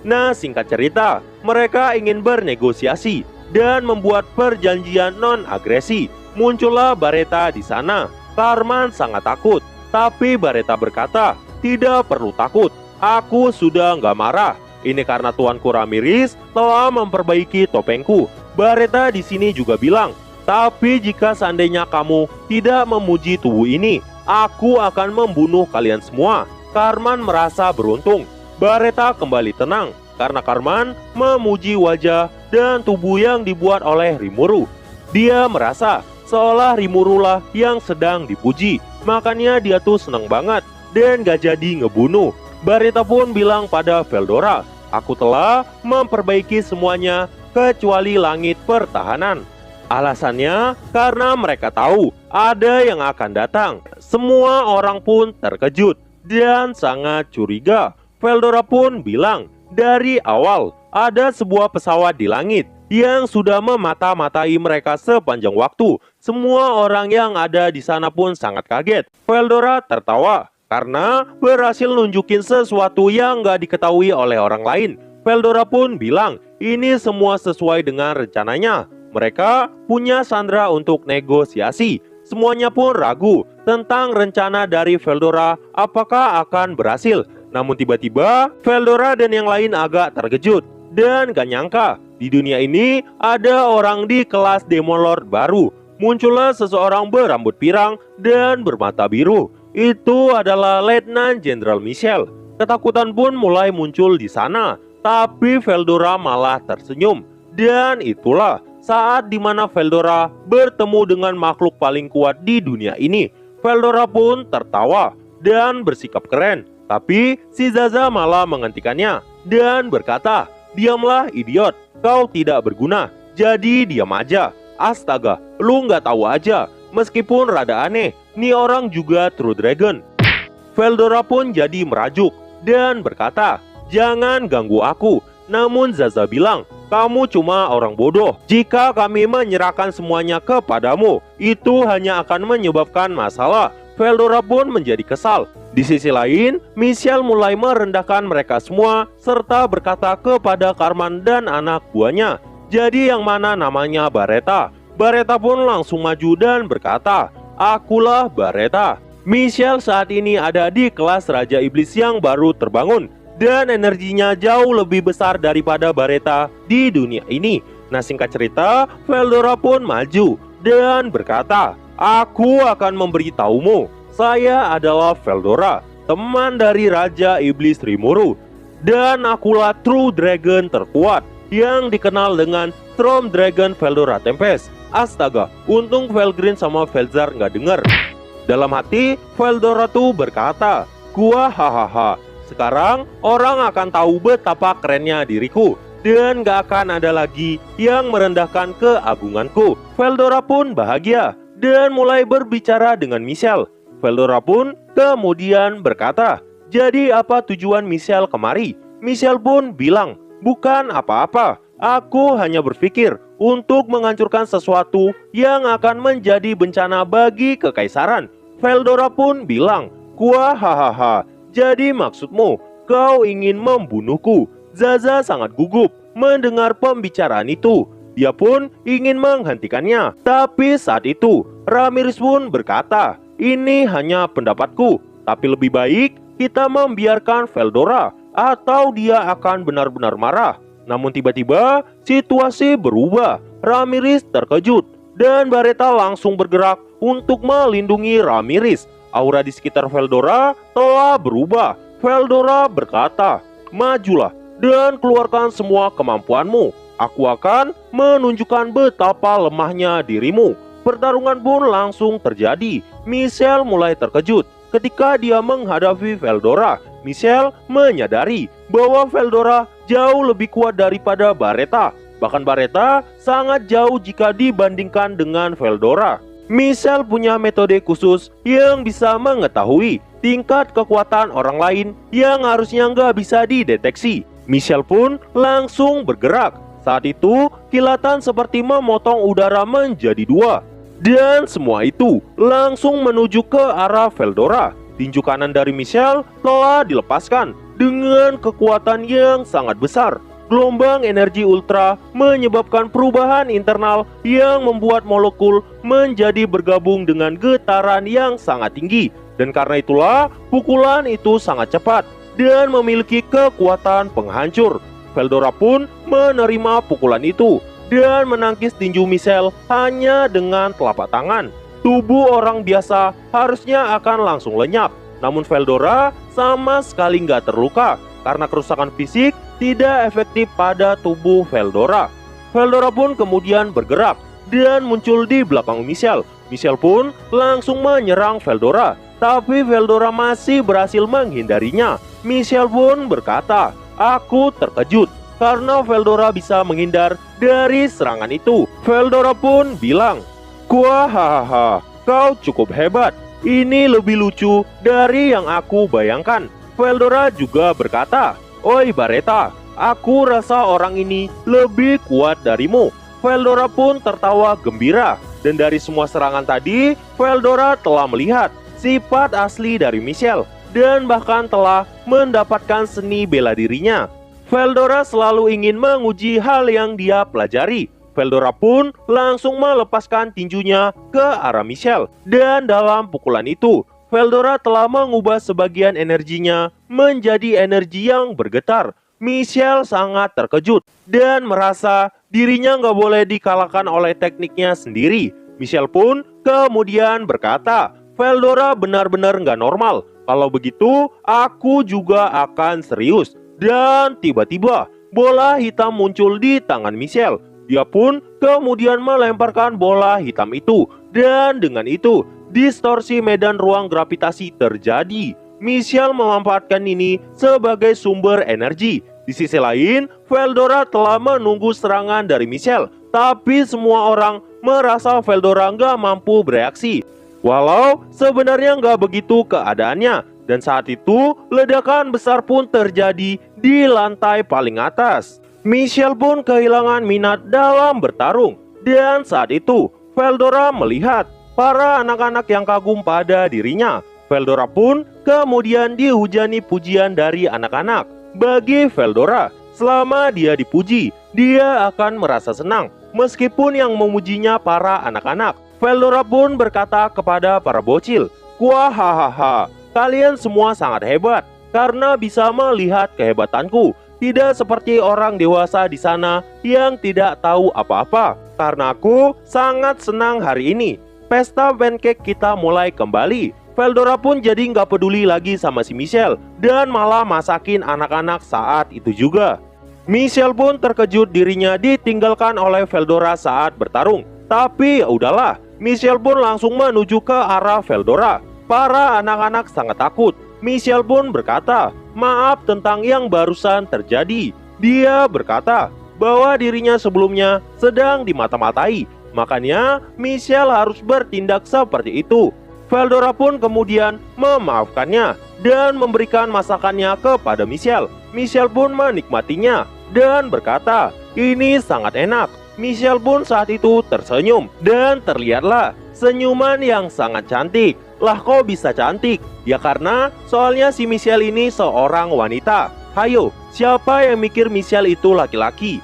Nah, singkat cerita, mereka ingin bernegosiasi dan membuat perjanjian non-agresi. Muncullah Bareta di sana. Karman sangat takut, tapi Bareta berkata, "Tidak perlu takut, aku sudah nggak marah. Ini karena tuanku Ramirez telah memperbaiki topengku." Bareta di sini juga bilang, "Tapi jika seandainya kamu tidak memuji tubuh ini, aku akan membunuh kalian semua." Karman merasa beruntung. Bareta kembali tenang karena Karman memuji wajah dan tubuh yang dibuat oleh Rimuru. Dia merasa seolah Rimuru lah yang sedang dipuji. Makanya dia tuh seneng banget dan gak jadi ngebunuh. Bareta pun bilang pada Veldora, "Aku telah memperbaiki semuanya kecuali langit pertahanan." Alasannya karena mereka tahu ada yang akan datang. Semua orang pun terkejut dan sangat curiga. Veldora pun bilang, Dari awal, ada sebuah pesawat di langit yang sudah memata-matai mereka sepanjang waktu. Semua orang yang ada di sana pun sangat kaget. Veldora tertawa karena berhasil nunjukin sesuatu yang gak diketahui oleh orang lain. Veldora pun bilang, ini semua sesuai dengan rencananya. Mereka punya Sandra untuk negosiasi. Semuanya pun ragu tentang rencana dari Veldora apakah akan berhasil. Namun tiba-tiba Veldora dan yang lain agak terkejut dan gak nyangka di dunia ini ada orang di kelas Demon Lord baru. Muncullah seseorang berambut pirang dan bermata biru. Itu adalah Letnan Jenderal Michel. Ketakutan pun mulai muncul di sana, tapi Veldora malah tersenyum. Dan itulah saat dimana Veldora bertemu dengan makhluk paling kuat di dunia ini. Veldora pun tertawa dan bersikap keren. Tapi si Zaza malah menghentikannya dan berkata, "Diamlah idiot, kau tidak berguna, jadi diam aja. Astaga, lu nggak tahu aja, meskipun rada aneh, nih orang juga True Dragon." Veldora pun jadi merajuk dan berkata, "Jangan ganggu aku." Namun Zaza bilang, "Kamu cuma orang bodoh. Jika kami menyerahkan semuanya kepadamu, itu hanya akan menyebabkan masalah." Veldora pun menjadi kesal. Di sisi lain, Michel mulai merendahkan mereka semua serta berkata kepada Cartman dan anak buahnya, "Jadi yang mana namanya Baretta?" Baretta pun langsung maju dan berkata, "Akulah Baretta." Michel saat ini ada di kelas Raja Iblis yang baru terbangun dan energinya jauh lebih besar daripada Baretta di dunia ini. Nah, singkat cerita, Veldora pun maju dan berkata, "Aku akan memberitahumu. Saya adalah Veldora, teman dari Raja Iblis Rimuru. Dan akulah True Dragon terkuat yang dikenal dengan Storm Dragon Veldora Tempest." Astaga, untung Velgrin sama Velzar nggak denger. Dalam hati, Veldora tuh berkata, "Gua hahaha. Sekarang orang akan tahu betapa kerennya diriku. Dan gak akan ada lagi yang merendahkan keagunganku." Veldora pun bahagia dan mulai berbicara dengan Michel. Veldora pun kemudian berkata, "Jadi apa tujuan Michel kemari?" Michel pun bilang, "Bukan apa-apa. Aku hanya berpikir untuk menghancurkan sesuatu yang akan menjadi bencana bagi kekaisaran." Veldora pun bilang, "Gua hahaha. Jadi maksudmu, kau ingin membunuhku?" Zaza sangat gugup mendengar pembicaraan itu. Dia pun ingin menghentikannya. Tapi saat itu, Ramirez pun berkata, "Ini hanya pendapatku, tapi lebih baik kita membiarkan Veldora atau dia akan benar-benar marah." Namun tiba-tiba situasi berubah. Ramirez terkejut dan Baretta langsung bergerak untuk melindungi Ramirez. Aura di sekitar Veldora telah berubah. Veldora berkata, "Majulah dan keluarkan semua kemampuanmu. Aku akan menunjukkan betapa lemahnya dirimu." Pertarungan pun langsung terjadi. Michel mulai terkejut ketika dia menghadapi Veldora. Michel menyadari bahwa Veldora jauh lebih kuat daripada Baretta. Bahkan Baretta sangat jauh jika dibandingkan dengan Veldora. Michel punya metode khusus yang bisa mengetahui tingkat kekuatan orang lain yang harusnya nggak bisa dideteksi. Michel pun langsung bergerak. Saat itu, kilatan seperti memotong udara menjadi dua. Dan semua itu langsung menuju ke arah Veldora. Tinju kanan dari Michel telah dilepaskan dengan kekuatan yang sangat besar. Gelombang energi ultra menyebabkan perubahan internal yang membuat molekul menjadi bergabung dengan getaran yang sangat tinggi. Dan karena itulah pukulan itu sangat cepat dan memiliki kekuatan penghancur. Veldora pun menerima pukulan itu dan menangkis tinju Michel hanya dengan telapak tangan. Tubuh orang biasa harusnya akan langsung lenyap. Namun Veldora sama sekali nggak terluka karena kerusakan fisik tidak efektif pada tubuh Veldora. Veldora pun kemudian bergerak dan muncul di belakang Michel. Michel pun langsung menyerang Veldora, tapi Veldora masih berhasil menghindarinya. Michel pun berkata, "Aku terkejut karena Veldora bisa menghindar dari serangan itu." Veldora pun bilang, "Gua hahaha, kau cukup hebat. Ini lebih lucu dari yang aku bayangkan." Veldora juga berkata, "Oi Bareta, aku rasa orang ini lebih kuat darimu." Veldora pun tertawa gembira. Dan dari semua serangan tadi, Veldora telah melihat sifat asli dari Michelle dan bahkan telah mendapatkan seni bela dirinya. Veldora selalu ingin menguji hal yang dia pelajari. Veldora pun langsung melepaskan tinjunya ke arah Michelle. Dan dalam pukulan itu, Veldora telah mengubah sebagian energinya menjadi energi yang bergetar. Michelle sangat terkejut dan merasa dirinya nggak boleh dikalahkan oleh tekniknya sendiri. Michelle pun kemudian berkata, "Veldora benar-benar nggak normal. Kalau begitu, aku juga akan serius." Dan tiba-tiba, bola hitam muncul di tangan Michelle. Dia pun kemudian melemparkan bola hitam itu. Dan dengan itu, distorsi medan ruang gravitasi terjadi. Michelle memanfaatkan ini sebagai sumber energi. Di sisi lain, Veldora telah menunggu serangan dari Michelle. Tapi semua orang merasa Veldora nggak mampu bereaksi. Walau sebenarnya nggak begitu keadaannya. Dan saat itu, ledakan besar pun terjadi di lantai paling atas. Michelle pun kehilangan minat dalam bertarung. Dan saat itu, Veldora melihat para anak-anak yang kagum pada dirinya. Veldora pun kemudian dihujani pujian dari anak-anak. Bagi Veldora, selama dia dipuji, dia akan merasa senang. Meskipun yang memujinya para anak-anak. Veldora pun berkata kepada para bocil, "Kuahahaha, kalian semua sangat hebat karena bisa melihat kehebatanku. Tidak seperti orang dewasa di sana yang tidak tahu apa-apa. Karena aku sangat senang hari ini. Pesta pancake kita mulai kembali." Veldora pun jadi nggak peduli lagi sama si Michelle dan malah masakin anak-anak saat itu juga. Michelle pun terkejut dirinya ditinggalkan oleh Veldora saat bertarung. Tapi ya udahlah, Michelle pun langsung menuju ke arah Veldora. Para anak-anak sangat takut. Michelle pun berkata, "Maaf tentang yang barusan terjadi." Dia berkata bahwa dirinya sebelumnya sedang dimata-matai. Makanya Michelle harus bertindak seperti itu. Veldora pun kemudian memaafkannya dan memberikan masakannya kepada Michelle. Michelle pun menikmatinya dan berkata, "Ini sangat enak." Michelle pun saat itu tersenyum dan terlihatlah senyuman yang sangat cantik. Lah kok bisa cantik? Ya karena soalnya si Michelle ini seorang wanita. Hayo, siapa yang mikir Michelle itu laki-laki?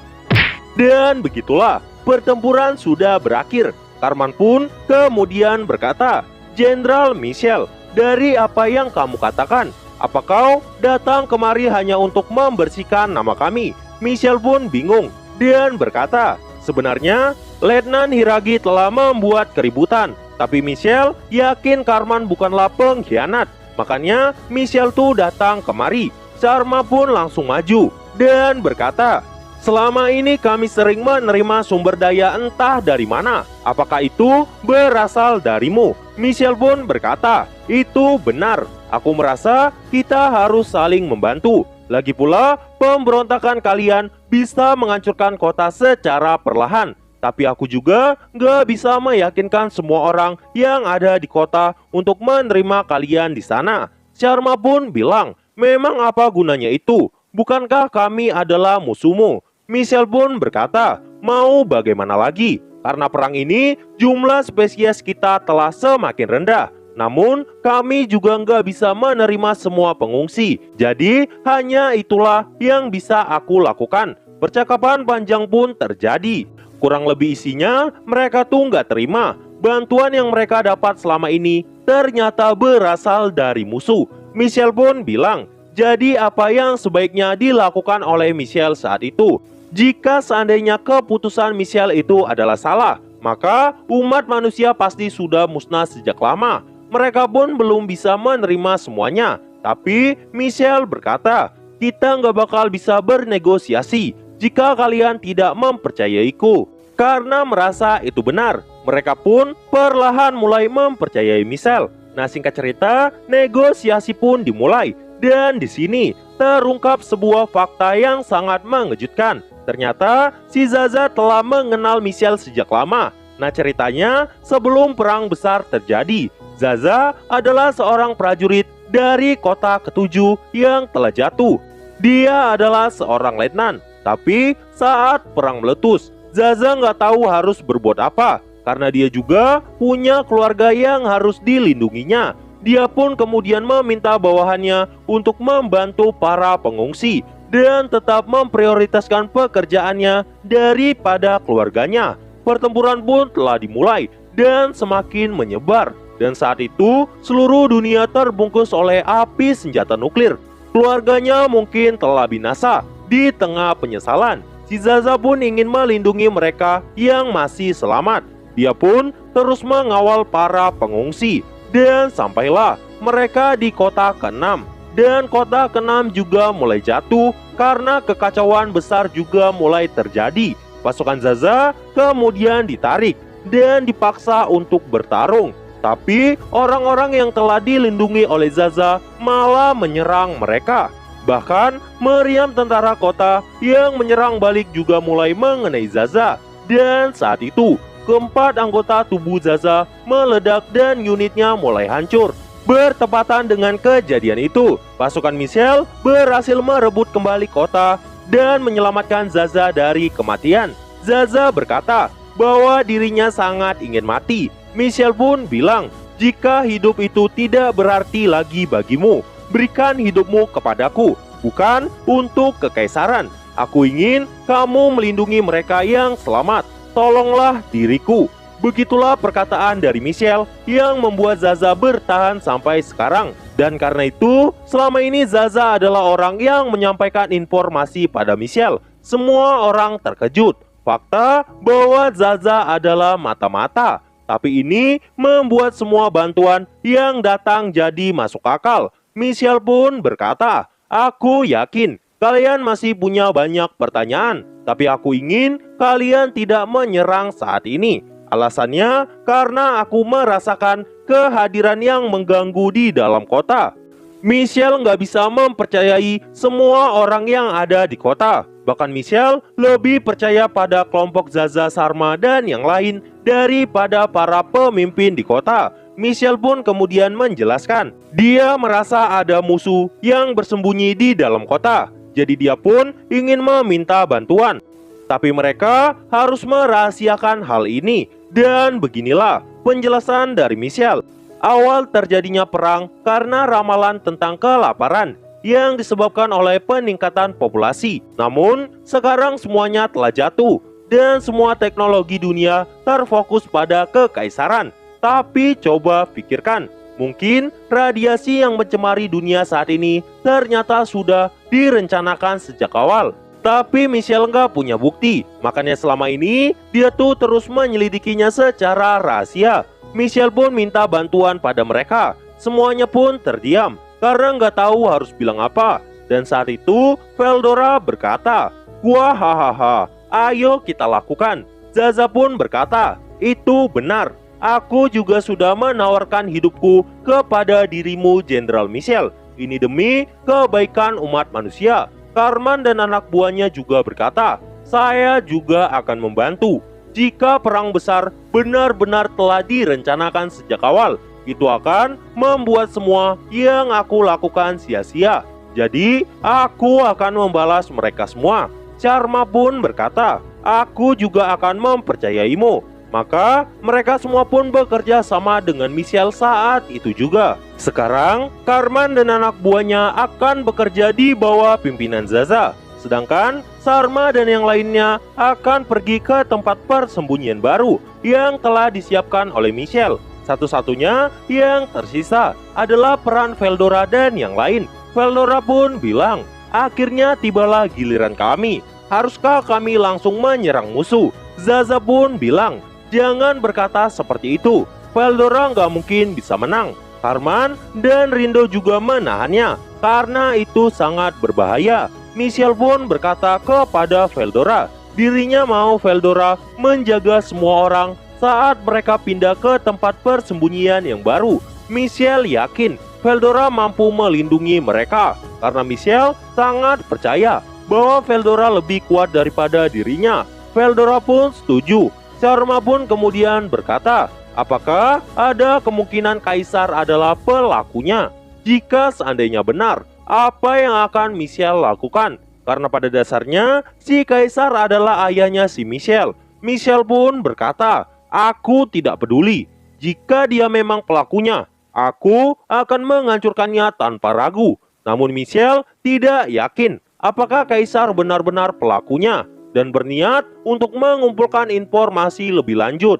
Dan begitulah, pertempuran sudah berakhir. Cartman pun kemudian berkata, "Jenderal Michelle, dari apa yang kamu katakan, apa kau datang kemari hanya untuk membersihkan nama kami?" Michelle pun bingung dan berkata, "Sebenarnya Letnan Hiragi telah membuat keributan, tapi Michelle yakin Cartman bukanlah pengkhianat. Makanya Michelle tuh datang kemari." Sharma pun langsung maju dan berkata, "Selama ini kami sering menerima sumber daya entah dari mana. Apakah itu berasal darimu?" Michelle pun berkata, "Itu benar. Aku merasa kita harus saling membantu. Lagi pula, pemberontakan kalian bisa menghancurkan kota secara perlahan. Tapi aku juga gak bisa meyakinkan semua orang yang ada di kota untuk menerima kalian di sana." Sharma pun bilang, "Memang apa gunanya itu? Bukankah kami adalah musuhmu?" Michelle pun berkata, "Mau bagaimana lagi? Karena perang ini jumlah spesies kita telah semakin rendah. Namun kami juga nggak bisa menerima semua pengungsi. Jadi hanya itulah yang bisa aku lakukan." Percakapan panjang pun terjadi. Kurang lebih isinya mereka tuh nggak terima. Bantuan yang mereka dapat selama ini ternyata berasal dari musuh. Michelle pun bilang, jadi apa yang sebaiknya dilakukan oleh Michelle saat itu? Jika seandainya keputusan Michelle itu adalah salah, maka umat manusia pasti sudah musnah sejak lama. Mereka pun belum bisa menerima semuanya. Tapi Michelle berkata, "Kita nggak bakal bisa bernegosiasi jika kalian tidak mempercayaiku." Karena merasa itu benar, mereka pun perlahan mulai mempercayai Michelle. Nah, singkat cerita, negosiasi pun dimulai. Dan di sini terungkap sebuah fakta yang sangat mengejutkan. Ternyata si Zaza telah mengenal Michelle sejak lama. Nah, ceritanya sebelum perang besar terjadi, Zaza adalah seorang prajurit dari kota ketujuh yang telah jatuh. Dia adalah seorang letnan. Tapi saat perang meletus, Zaza nggak tahu harus berbuat apa, karena dia juga punya keluarga yang harus dilindunginya. Dia pun kemudian meminta bawahannya untuk membantu para pengungsi dan tetap memprioritaskan pekerjaannya daripada keluarganya. Pertempuran pun telah dimulai dan semakin menyebar. Dan saat itu seluruh dunia terbungkus oleh api senjata nuklir. Keluarganya mungkin telah binasa. Di tengah penyesalan, si Zaza pun ingin melindungi mereka yang masih selamat. Dia pun terus mengawal para pengungsi. Dan sampailah mereka di kota ke-6. Dan kota ke-6 juga mulai jatuh karena kekacauan besar juga mulai terjadi. Pasukan Zaza kemudian ditarik dan dipaksa untuk bertarung. Tapi orang-orang yang telah dilindungi oleh Zaza malah menyerang mereka. Bahkan meriam tentara kota yang menyerang balik juga mulai mengenai Zaza. Dan saat itu keempat anggota tubuh Zaza meledak dan unitnya mulai hancur. Bertepatan dengan kejadian itu, pasukan Michelle berhasil merebut kembali kota dan menyelamatkan Zaza dari kematian. Zaza berkata bahwa dirinya sangat ingin mati. Michelle pun bilang, jika hidup itu tidak berarti lagi bagimu, berikan hidupmu kepadaku, bukan untuk kekaisaran. Aku ingin kamu melindungi mereka yang selamat. Tolonglah diriku. Begitulah perkataan dari Michelle yang membuat Zaza bertahan sampai sekarang. Dan karena itu, selama ini Zaza adalah orang yang menyampaikan informasi pada Michelle. Semua orang terkejut. Fakta bahwa Zaza adalah mata-mata. Tapi ini membuat semua bantuan yang datang jadi masuk akal. Michelle pun berkata, aku yakin kalian masih punya banyak pertanyaan. Tapi aku ingin kalian tidak menyerang saat ini. Alasannya karena aku merasakan kehadiran yang mengganggu di dalam kota. Michelle nggak bisa mempercayai semua orang yang ada di kota. Bahkan Michelle lebih percaya pada kelompok Zaza Sharma dan yang lain daripada para pemimpin di kota. Michelle pun kemudian menjelaskan, dia merasa ada musuh yang bersembunyi di dalam kota. Jadi dia pun ingin meminta bantuan. Tapi mereka harus merahasiakan hal ini. Dan beginilah penjelasan dari Michelle. Awal terjadinya perang karena ramalan tentang kelaparan yang disebabkan oleh peningkatan populasi. Namun, sekarang semuanya telah jatuh dan semua teknologi dunia terfokus pada kekaisaran. Tapi coba pikirkan, mungkin radiasi yang mencemari dunia saat ini ternyata sudah direncanakan sejak awal. Tapi Michelle nggak punya bukti, makanya selama ini dia tuh terus menyelidikinya secara rahasia. Michelle pun minta bantuan pada mereka. Semuanya pun terdiam karena nggak tahu harus bilang apa. Dan saat itu Veldora berkata, "Wah, hahaha, ayo kita lakukan." Zaza pun berkata, "Itu benar. Aku juga sudah menawarkan hidupku kepada dirimu, Jenderal Michelle. Ini demi kebaikan umat manusia." Karman dan anak buahnya juga berkata, "Saya juga akan membantu. Jika perang besar benar-benar telah direncanakan sejak awal, itu akan membuat semua yang aku lakukan sia-sia. Jadi, aku akan membalas mereka semua." Sharma pun berkata, "Aku juga akan mempercayaimu." Maka mereka semua pun bekerja sama dengan Michelle saat itu juga. Sekarang, Karman dan anak buahnya akan bekerja di bawah pimpinan Zaza. Sedangkan Sharma dan yang lainnya akan pergi ke tempat persembunyian baru yang telah disiapkan oleh Michelle. Satu-satunya yang tersisa adalah peran Veldora dan yang lain. Veldora pun bilang, "Akhirnya tibalah giliran kami. Haruskah kami langsung menyerang musuh?" Zaza pun bilang, "Jangan berkata seperti itu. Veldora nggak mungkin bisa menang." Karman dan Rindo juga menahannya karena itu sangat berbahaya. Michelle pun berkata kepada Veldora, dirinya mau Veldora menjaga semua orang saat mereka pindah ke tempat persembunyian yang baru. Michelle yakin Veldora mampu melindungi mereka karena Michelle sangat percaya bahwa Veldora lebih kuat daripada dirinya. Veldora pun setuju. Sharma pun kemudian berkata, apakah ada kemungkinan Kaisar adalah pelakunya? Jika seandainya benar, apa yang akan Michelle lakukan. Karena pada dasarnya si Kaisar adalah ayahnya si Michelle. Michelle pun berkata, "Aku tidak peduli. Jika dia memang pelakunya, aku akan menghancurkannya tanpa ragu." Namun Michelle tidak yakin apakah Kaisar benar-benar pelakunya dan berniat untuk mengumpulkan informasi lebih lanjut.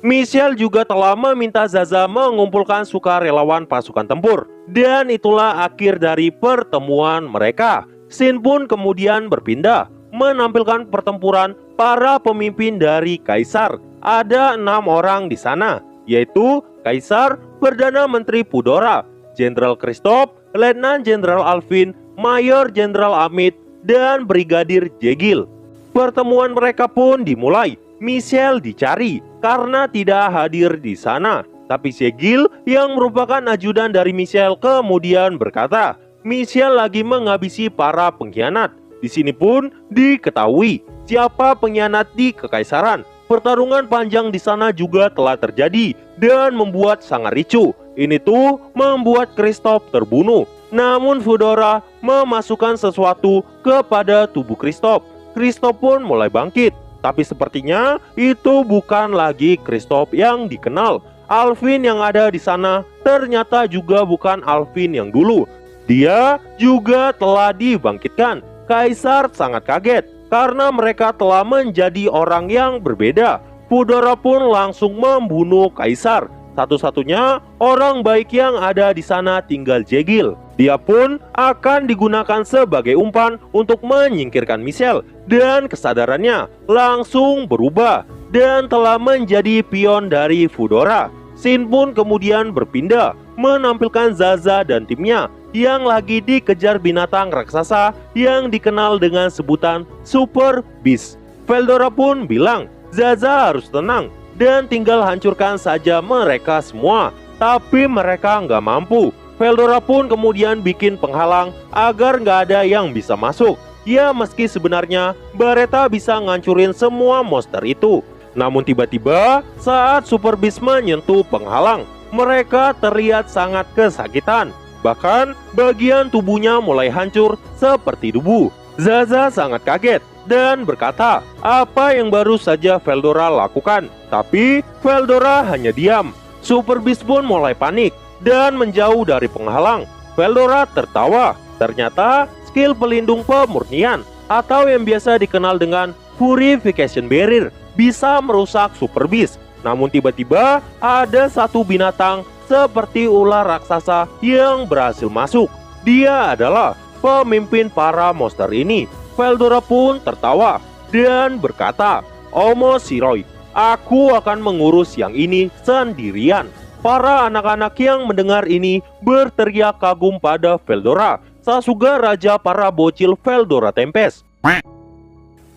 Michelle juga telah meminta Zaza mengumpulkan sukarelawan pasukan tempur. Dan itulah akhir dari pertemuan mereka. Scene pun kemudian berpindah, menampilkan pertempuran para pemimpin dari Kaisar. Ada 6 orang di sana, yaitu Kaisar, Perdana Menteri Pudora, Jenderal Christoph, Letnan Jenderal Alvin, Mayor Jenderal Amit, dan Brigadir Jegil. Pertemuan mereka pun dimulai. Michelle dicari karena tidak hadir di sana. Tapi Jegil yang merupakan ajudan dari Michelle kemudian berkata, Michelle lagi menghabisi para pengkhianat. Di sini pun diketahui siapa pengkhianat di kekaisaran. Pertarungan panjang di sana juga telah terjadi dan membuat sangat ricuh. Ini tuh membuat Christoph terbunuh. Namun Fedora memasukkan sesuatu kepada tubuh Christoph. Christoph pun mulai bangkit. Tapi sepertinya itu bukan lagi Christoph yang dikenal. Alvin yang ada di sana ternyata juga bukan Alvin yang dulu. Dia juga telah dibangkitkan. Kaisar sangat kaget karena mereka telah menjadi orang yang berbeda. Fedora pun langsung membunuh Kaisar. Satu-satunya orang baik yang ada di sana tinggal Jegil. Dia pun akan digunakan sebagai umpan untuk menyingkirkan Michelle. Dan kesadarannya langsung berubah dan telah menjadi pion dari Fedora. Scene pun kemudian berpindah, menampilkan Zaza dan timnya yang lagi dikejar binatang raksasa yang dikenal dengan sebutan Super Beast. Fedora pun bilang, Zaza harus tenang dan tinggal hancurkan saja mereka semua. Tapi mereka nggak mampu. Fedora pun kemudian bikin penghalang agar nggak ada yang bisa masuk. Ya meski sebenarnya Baretta bisa ngancurin semua monster itu. Namun tiba-tiba saat Super Beast menyentuh penghalang, mereka terlihat sangat kesakitan. Bahkan bagian tubuhnya mulai hancur seperti debu. Zaza sangat kaget dan berkata apa yang baru saja Fedora lakukan. Tapi Fedora hanya diam. Super Beast pun mulai panik dan menjauh dari penghalang. Fedora tertawa. Ternyata skill pelindung pemurnian atau yang biasa dikenal dengan Purification Barrier bisa merusak Super Beast. Namun tiba-tiba ada satu binatang seperti ular raksasa yang berhasil masuk. Dia adalah pemimpin para monster ini. Fedora pun tertawa dan berkata, Omo Shiroi, aku akan mengurus yang ini sendirian. Para anak-anak yang mendengar ini berteriak kagum pada Fedora. Sasuga raja para bocil Fedora Tempest.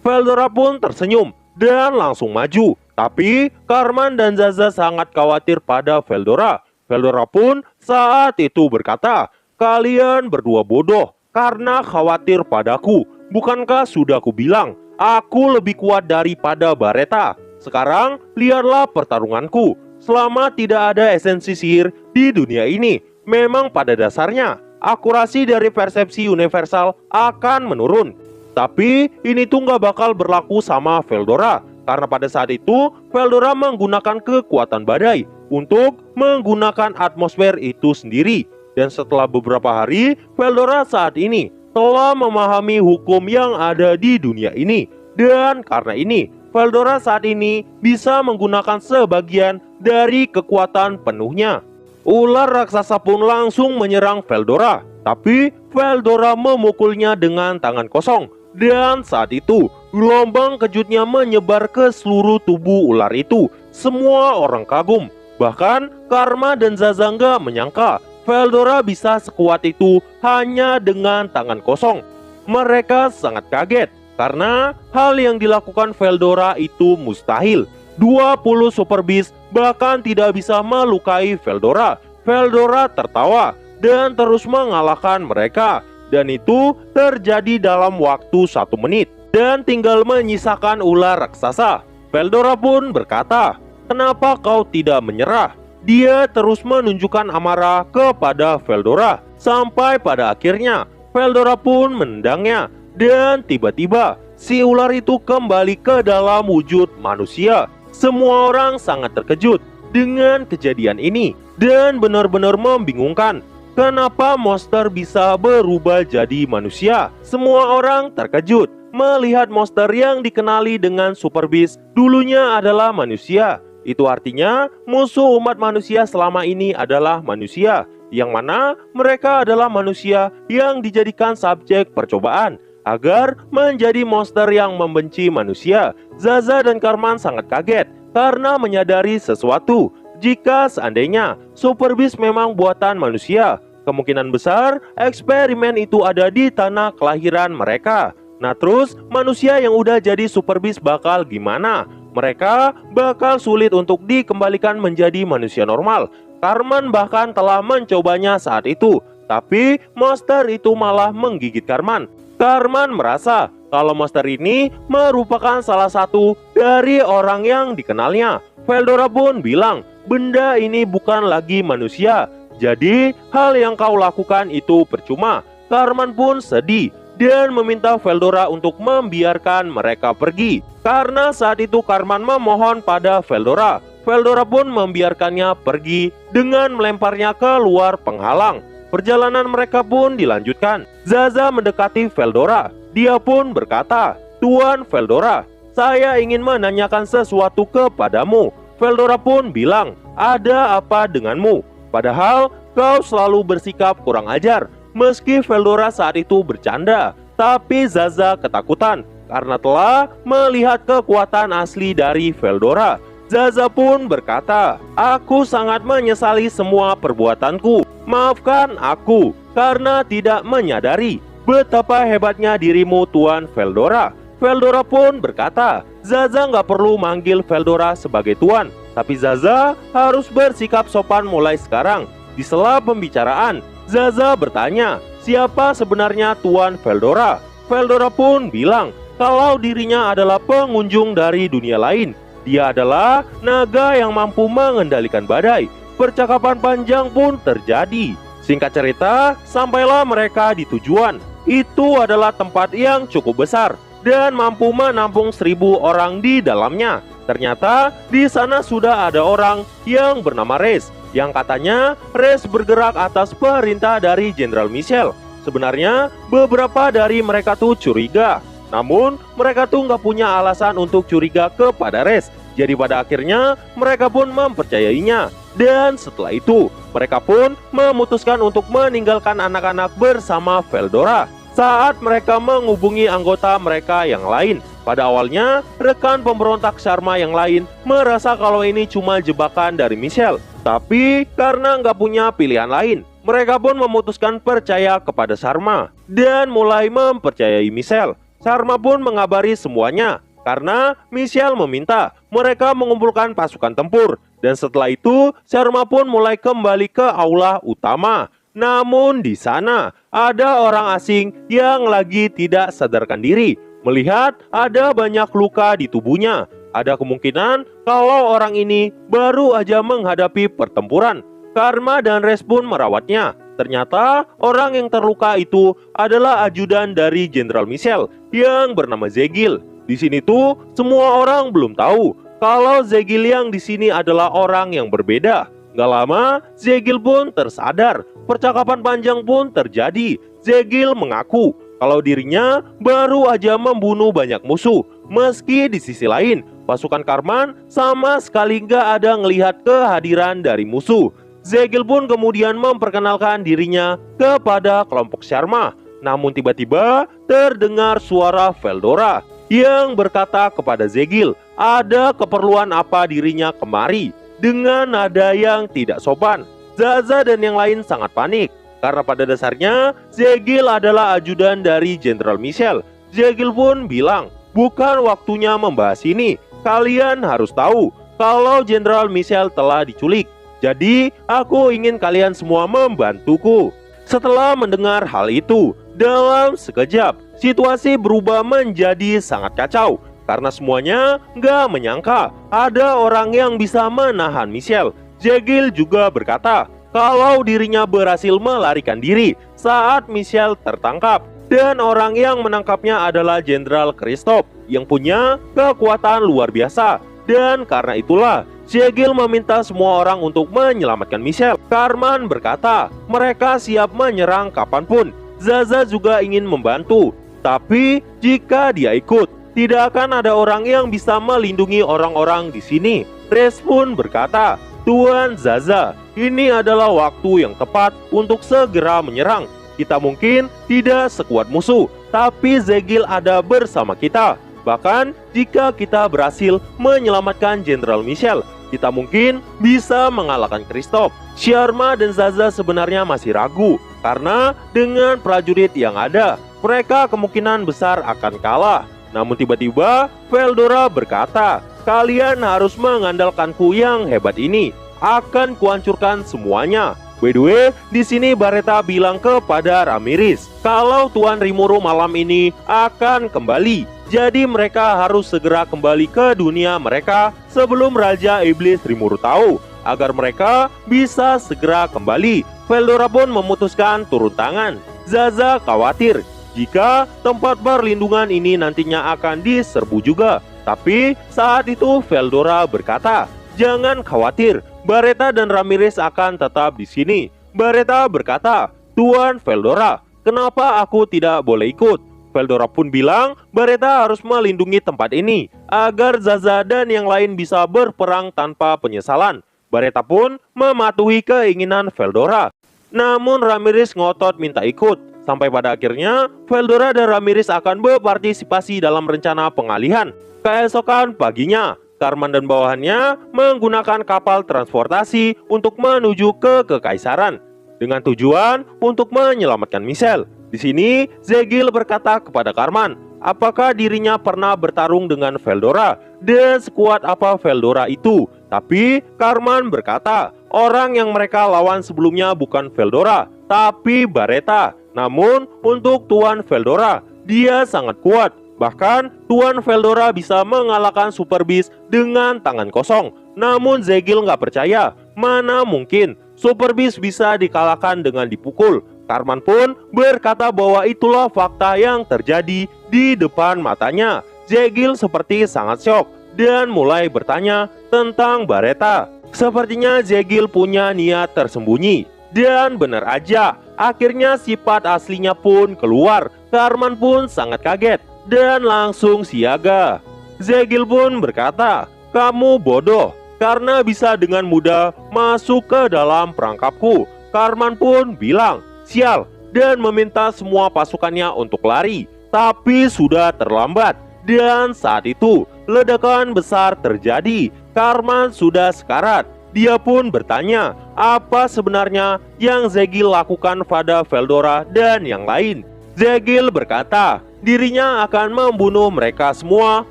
Fedora pun tersenyum dan langsung maju. Tapi Cartman dan Zaza sangat khawatir pada Fedora. Fedora pun saat itu berkata, kalian berdua bodoh karena khawatir padaku. Bukankah sudah aku bilang, aku lebih kuat daripada Baretta. Sekarang lihatlah pertarunganku. Selama tidak ada esensi sihir di dunia ini, memang pada dasarnya akurasi dari persepsi universal akan menurun. Tapi ini tuh nggak bakal berlaku sama Fedora. Karena pada saat itu Fedora menggunakan kekuatan badai untuk menggunakan atmosfer itu sendiri. Dan setelah beberapa hari, Fedora saat ini telah memahami hukum yang ada di dunia ini. Dan karena ini, Fedora saat ini bisa menggunakan sebagian dari kekuatan penuhnya. Ular raksasa pun langsung menyerang Fedora. Tapi Fedora memukulnya dengan tangan kosong. Dan saat itu, gelombang kejutnya menyebar ke seluruh tubuh ular itu. Semua orang kagum. Bahkan Karma dan Zaza nggak menyangka Fedora bisa sekuat itu hanya dengan tangan kosong. Mereka sangat kaget karena hal yang dilakukan Fedora itu mustahil. 20 Super Beast bahkan tidak bisa melukai Fedora. Fedora tertawa dan terus mengalahkan mereka. Dan itu terjadi dalam waktu 1 menit. Dan tinggal menyisakan ular raksasa. Fedora pun berkata, kenapa kau tidak menyerah? dia terus menunjukkan amarah kepada Veldora. Sampai pada akhirnya Veldora pun menendangnya. Dan tiba-tiba si ular itu kembali ke dalam wujud manusia. Semua orang sangat terkejut dengan kejadian ini dan benar-benar membingungkan. Kenapa monster bisa berubah jadi manusia? Semua orang terkejut melihat monster yang dikenali dengan Super Beast dulunya adalah manusia. Itu artinya musuh umat manusia selama ini adalah manusia, yang mana mereka adalah manusia yang dijadikan subjek percobaan agar menjadi monster yang membenci manusia. Zaza dan Cartman sangat kaget karena menyadari sesuatu. Jika seandainya Super Beast memang buatan manusia, kemungkinan besar eksperimen itu ada di tanah kelahiran mereka. Nah terus manusia yang udah jadi Super Beast bakal gimana? Mereka bakal sulit untuk dikembalikan menjadi manusia normal. Cartman bahkan telah mencobanya saat itu, tapi monster itu malah menggigit Cartman. Cartman merasa kalau monster ini merupakan salah satu dari orang yang dikenalnya. Veldora pun bilang, benda ini bukan lagi manusia, jadi hal yang kau lakukan itu percuma. Cartman pun sedih dan meminta Veldora untuk membiarkan mereka pergi. Karena saat itu Cartman memohon pada Veldora. Veldora pun membiarkannya pergi dengan melemparnya ke luar penghalang. Perjalanan mereka pun dilanjutkan. Zaza mendekati Veldora. Dia pun berkata, "Tuan Veldora, saya ingin menanyakan sesuatu kepadamu." Veldora pun bilang, "Ada apa denganmu? Padahal kau selalu bersikap kurang ajar." Meski Veldora saat itu bercanda, tapi Zaza ketakutan karena telah melihat kekuatan asli dari Veldora. Zaza pun berkata, "Aku sangat menyesali semua perbuatanku. Maafkan aku karena tidak menyadari betapa hebatnya dirimu, Tuan Veldora." Veldora pun berkata, Zaza nggak perlu manggil Veldora sebagai tuan, tapi Zaza harus bersikap sopan mulai sekarang. Di sela pembicaraan, Zaza bertanya, siapa sebenarnya Tuan Veldora? Veldora pun bilang kalau dirinya adalah pengunjung dari dunia lain. Dia adalah naga yang mampu mengendalikan badai. Percakapan panjang pun terjadi. Singkat cerita, sampailah mereka di tujuan. Itu adalah tempat yang cukup besar dan mampu menampung 1000 orang di dalamnya. Ternyata di sana sudah ada orang yang bernama Rex, yang katanya Rex bergerak atas perintah dari Jenderal Michel. Sebenarnya beberapa dari mereka tuh curiga, namun mereka tuh nggak punya alasan untuk curiga kepada Rex. Jadi pada akhirnya mereka pun mempercayainya. Dan setelah itu mereka pun memutuskan untuk meninggalkan anak-anak bersama Veldora saat mereka menghubungi anggota mereka yang lain. Pada awalnya rekan pemberontak Sharma yang lain merasa kalau ini cuma jebakan dari Michel. Tapi karena nggak punya pilihan lain, mereka pun memutuskan percaya kepada Sharma dan mulai mempercayai Michel. Sharma pun mengabari semuanya karena Michel meminta mereka mengumpulkan pasukan tempur. Dan setelah itu Sharma pun mulai kembali ke aula utama. Namun di sana ada orang asing yang lagi tidak sadarkan diri. Melihat ada banyak luka di tubuhnya, ada kemungkinan kalau orang ini baru aja menghadapi pertempuran. Karma dan Rex pun merawatnya. Ternyata orang yang terluka itu adalah ajudan dari Jenderal Michel yang bernama Zegil. Di sini tuh semua orang belum tahu kalau Zegil yang di sini adalah orang yang berbeda. Gak lama Zegil pun tersadar. Percakapan panjang pun terjadi. Zegil mengaku kalau dirinya baru aja membunuh banyak musuh. Meski di sisi lain pasukan Cartman sama sekali gak ada ngelihat kehadiran dari musuh. Zegil pun kemudian memperkenalkan dirinya kepada kelompok Sharma. Namun tiba-tiba terdengar suara Veldora yang berkata kepada Zegil ada keperluan apa dirinya kemari dengan nada yang tidak sopan. Zaza dan yang lain sangat panik karena pada dasarnya Zegil adalah ajudan dari Jenderal Michel. Zegil pun bilang, bukan waktunya membahas ini. Kalian harus tahu kalau Jenderal Michel telah diculik. Jadi aku ingin kalian semua membantuku. Setelah mendengar hal itu, dalam sekejap situasi berubah menjadi sangat kacau. Karena semuanya nggak menyangka ada orang yang bisa menahan Michel. Zegil juga berkata kalau dirinya berhasil melarikan diri saat Michelle tertangkap. Dan orang yang menangkapnya adalah Jenderal Kristoff yang punya kekuatan luar biasa. Dan karena itulah Zegil meminta semua orang untuk menyelamatkan Michelle. Cartman berkata mereka siap menyerang kapanpun. Zaza juga ingin membantu, tapi jika dia ikut, tidak akan ada orang yang bisa melindungi orang-orang di sini. Rex pun berkata, Tuan Zaza, ini adalah waktu yang tepat untuk segera menyerang. Kita mungkin tidak sekuat musuh, tapi Zegil ada bersama kita. Bahkan jika kita berhasil menyelamatkan Jenderal Michelle, kita mungkin bisa mengalahkan Kristoff. Sharma dan Zaza sebenarnya masih ragu, karena dengan prajurit yang ada, mereka kemungkinan besar akan kalah. Namun tiba-tiba Veldora berkata, kalian harus mengandalkanku yang hebat ini. Akan kuhancurkan semuanya. By the way, di sini Baretta bilang kepada Ramirez kalau Tuan Rimuru malam ini akan kembali. Jadi mereka harus segera kembali ke dunia mereka sebelum Raja Iblis Rimuru tahu, agar mereka bisa segera kembali. Veldora pun memutuskan turun tangan. Zaza khawatir jika tempat perlindungan ini nantinya akan diserbu juga. Tapi saat itu Veldora berkata, jangan khawatir, Baretta dan Ramirez akan tetap di sini. Baretta berkata, Tuan Veldora, kenapa aku tidak boleh ikut? Veldora pun bilang Baretta harus melindungi tempat ini agar Zaza dan yang lain bisa berperang tanpa penyesalan. Baretta pun mematuhi keinginan Veldora. Namun Ramirez ngotot minta ikut. Sampai pada akhirnya Veldora dan Ramirez akan berpartisipasi dalam rencana pengalihan. Keesokan paginya, Cartman dan bawahannya menggunakan kapal transportasi untuk menuju ke Kekaisaran dengan tujuan untuk menyelamatkan Michelle. Di sini Zegil berkata kepada Cartman, apakah dirinya pernah bertarung dengan Veldora dan sekuat apa Veldora itu. Tapi Cartman berkata, orang yang mereka lawan sebelumnya bukan Veldora, tapi Baretta. Namun untuk Tuan Veldora, dia sangat kuat. Bahkan Tuan Veldora bisa mengalahkan Super Beast dengan tangan kosong. Namun Zegil nggak percaya, mana mungkin Super Beast bisa dikalahkan dengan dipukul. Cartman pun berkata bahwa itulah fakta yang terjadi di depan matanya. Zegil seperti sangat syok dan mulai bertanya tentang Baretta. Sepertinya Zegil punya niat tersembunyi. Dan benar aja, akhirnya sifat aslinya pun keluar. Cartman pun sangat kaget dan langsung siaga. Zegil pun berkata, kamu bodoh karena bisa dengan mudah masuk ke dalam perangkapku. Cartman pun bilang, sial, dan meminta semua pasukannya untuk lari. Tapi sudah terlambat. Dan saat itu ledakan besar terjadi. Cartman sudah sekarat. Dia pun bertanya apa sebenarnya yang Zegil lakukan pada Veldora dan yang lain. Zegil berkata dirinya akan membunuh mereka semua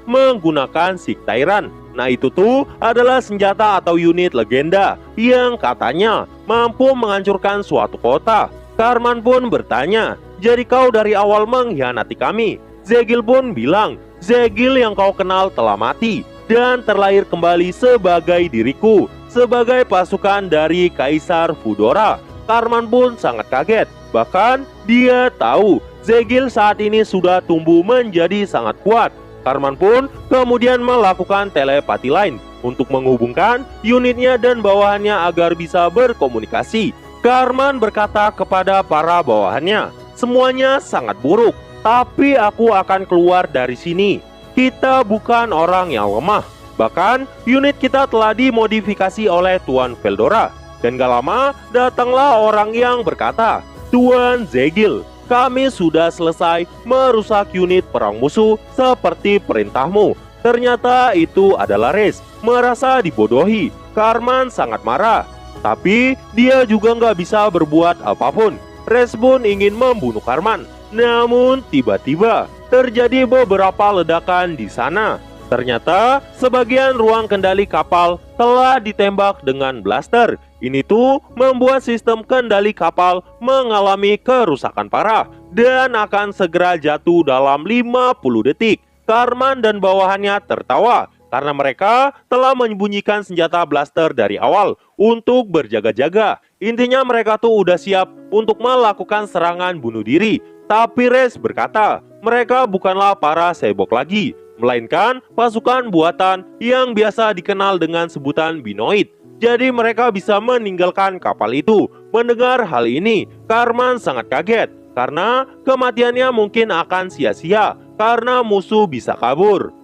menggunakan Siktairan. Nah itu tuh adalah senjata atau unit legenda yang katanya mampu menghancurkan suatu kota. Cartman pun bertanya, jadi kau dari awal mengkhianati kami? Zegil pun bilang, Zegil yang kau kenal telah mati dan terlahir kembali sebagai diriku, sebagai pasukan dari Kaisar Fudora. Cartman pun sangat kaget, bahkan dia tahu Zegil saat ini sudah tumbuh menjadi sangat kuat. Cartman pun kemudian melakukan telepati lain untuk menghubungkan unitnya dan bawahannya agar bisa berkomunikasi. Cartman berkata kepada para bawahannya, semuanya sangat buruk, tapi aku akan keluar dari sini. Kita bukan orang yang lemah. Bahkan unit kita telah dimodifikasi oleh Tuan Veldora. Dan gak lama datanglah orang yang berkata, Tuan Zegil, kami sudah selesai merusak unit perang musuh seperti perintahmu. Ternyata itu adalah Rex. Merasa dibodohi, Cartman sangat marah. Tapi dia juga nggak bisa berbuat apapun. Rex pun ingin membunuh Cartman. Namun tiba-tiba terjadi beberapa ledakan di sana. Ternyata sebagian ruang kendali kapal telah ditembak dengan blaster. Ini tuh membuat sistem kendali kapal mengalami kerusakan parah dan akan segera jatuh dalam 50 detik. Cartman dan bawahannya tertawa karena mereka telah menyembunyikan senjata blaster dari awal untuk berjaga-jaga. Intinya mereka tuh udah siap untuk melakukan serangan bunuh diri. Tapi Rex berkata, mereka bukanlah para cyborg lagi, melainkan pasukan buatan yang biasa dikenal dengan sebutan Binoid. Jadi mereka bisa meninggalkan kapal itu. Mendengar hal ini, Karman sangat kaget karena kematiannya mungkin akan sia-sia karena musuh bisa kabur.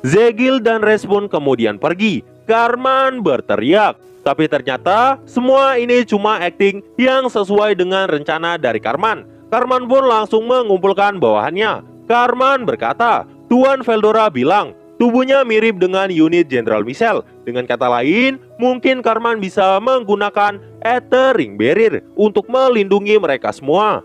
Zegil dan Rex pun kemudian pergi. Karman berteriak, tapi ternyata semua ini cuma akting yang sesuai dengan rencana dari Karman. Karman pun langsung mengumpulkan bawahannya. Karman berkata, Tuan Veldora bilang tubuhnya mirip dengan unit Jenderal Michel. Dengan kata lain, mungkin Karman bisa menggunakan Ether Ring Barrier untuk melindungi mereka semua.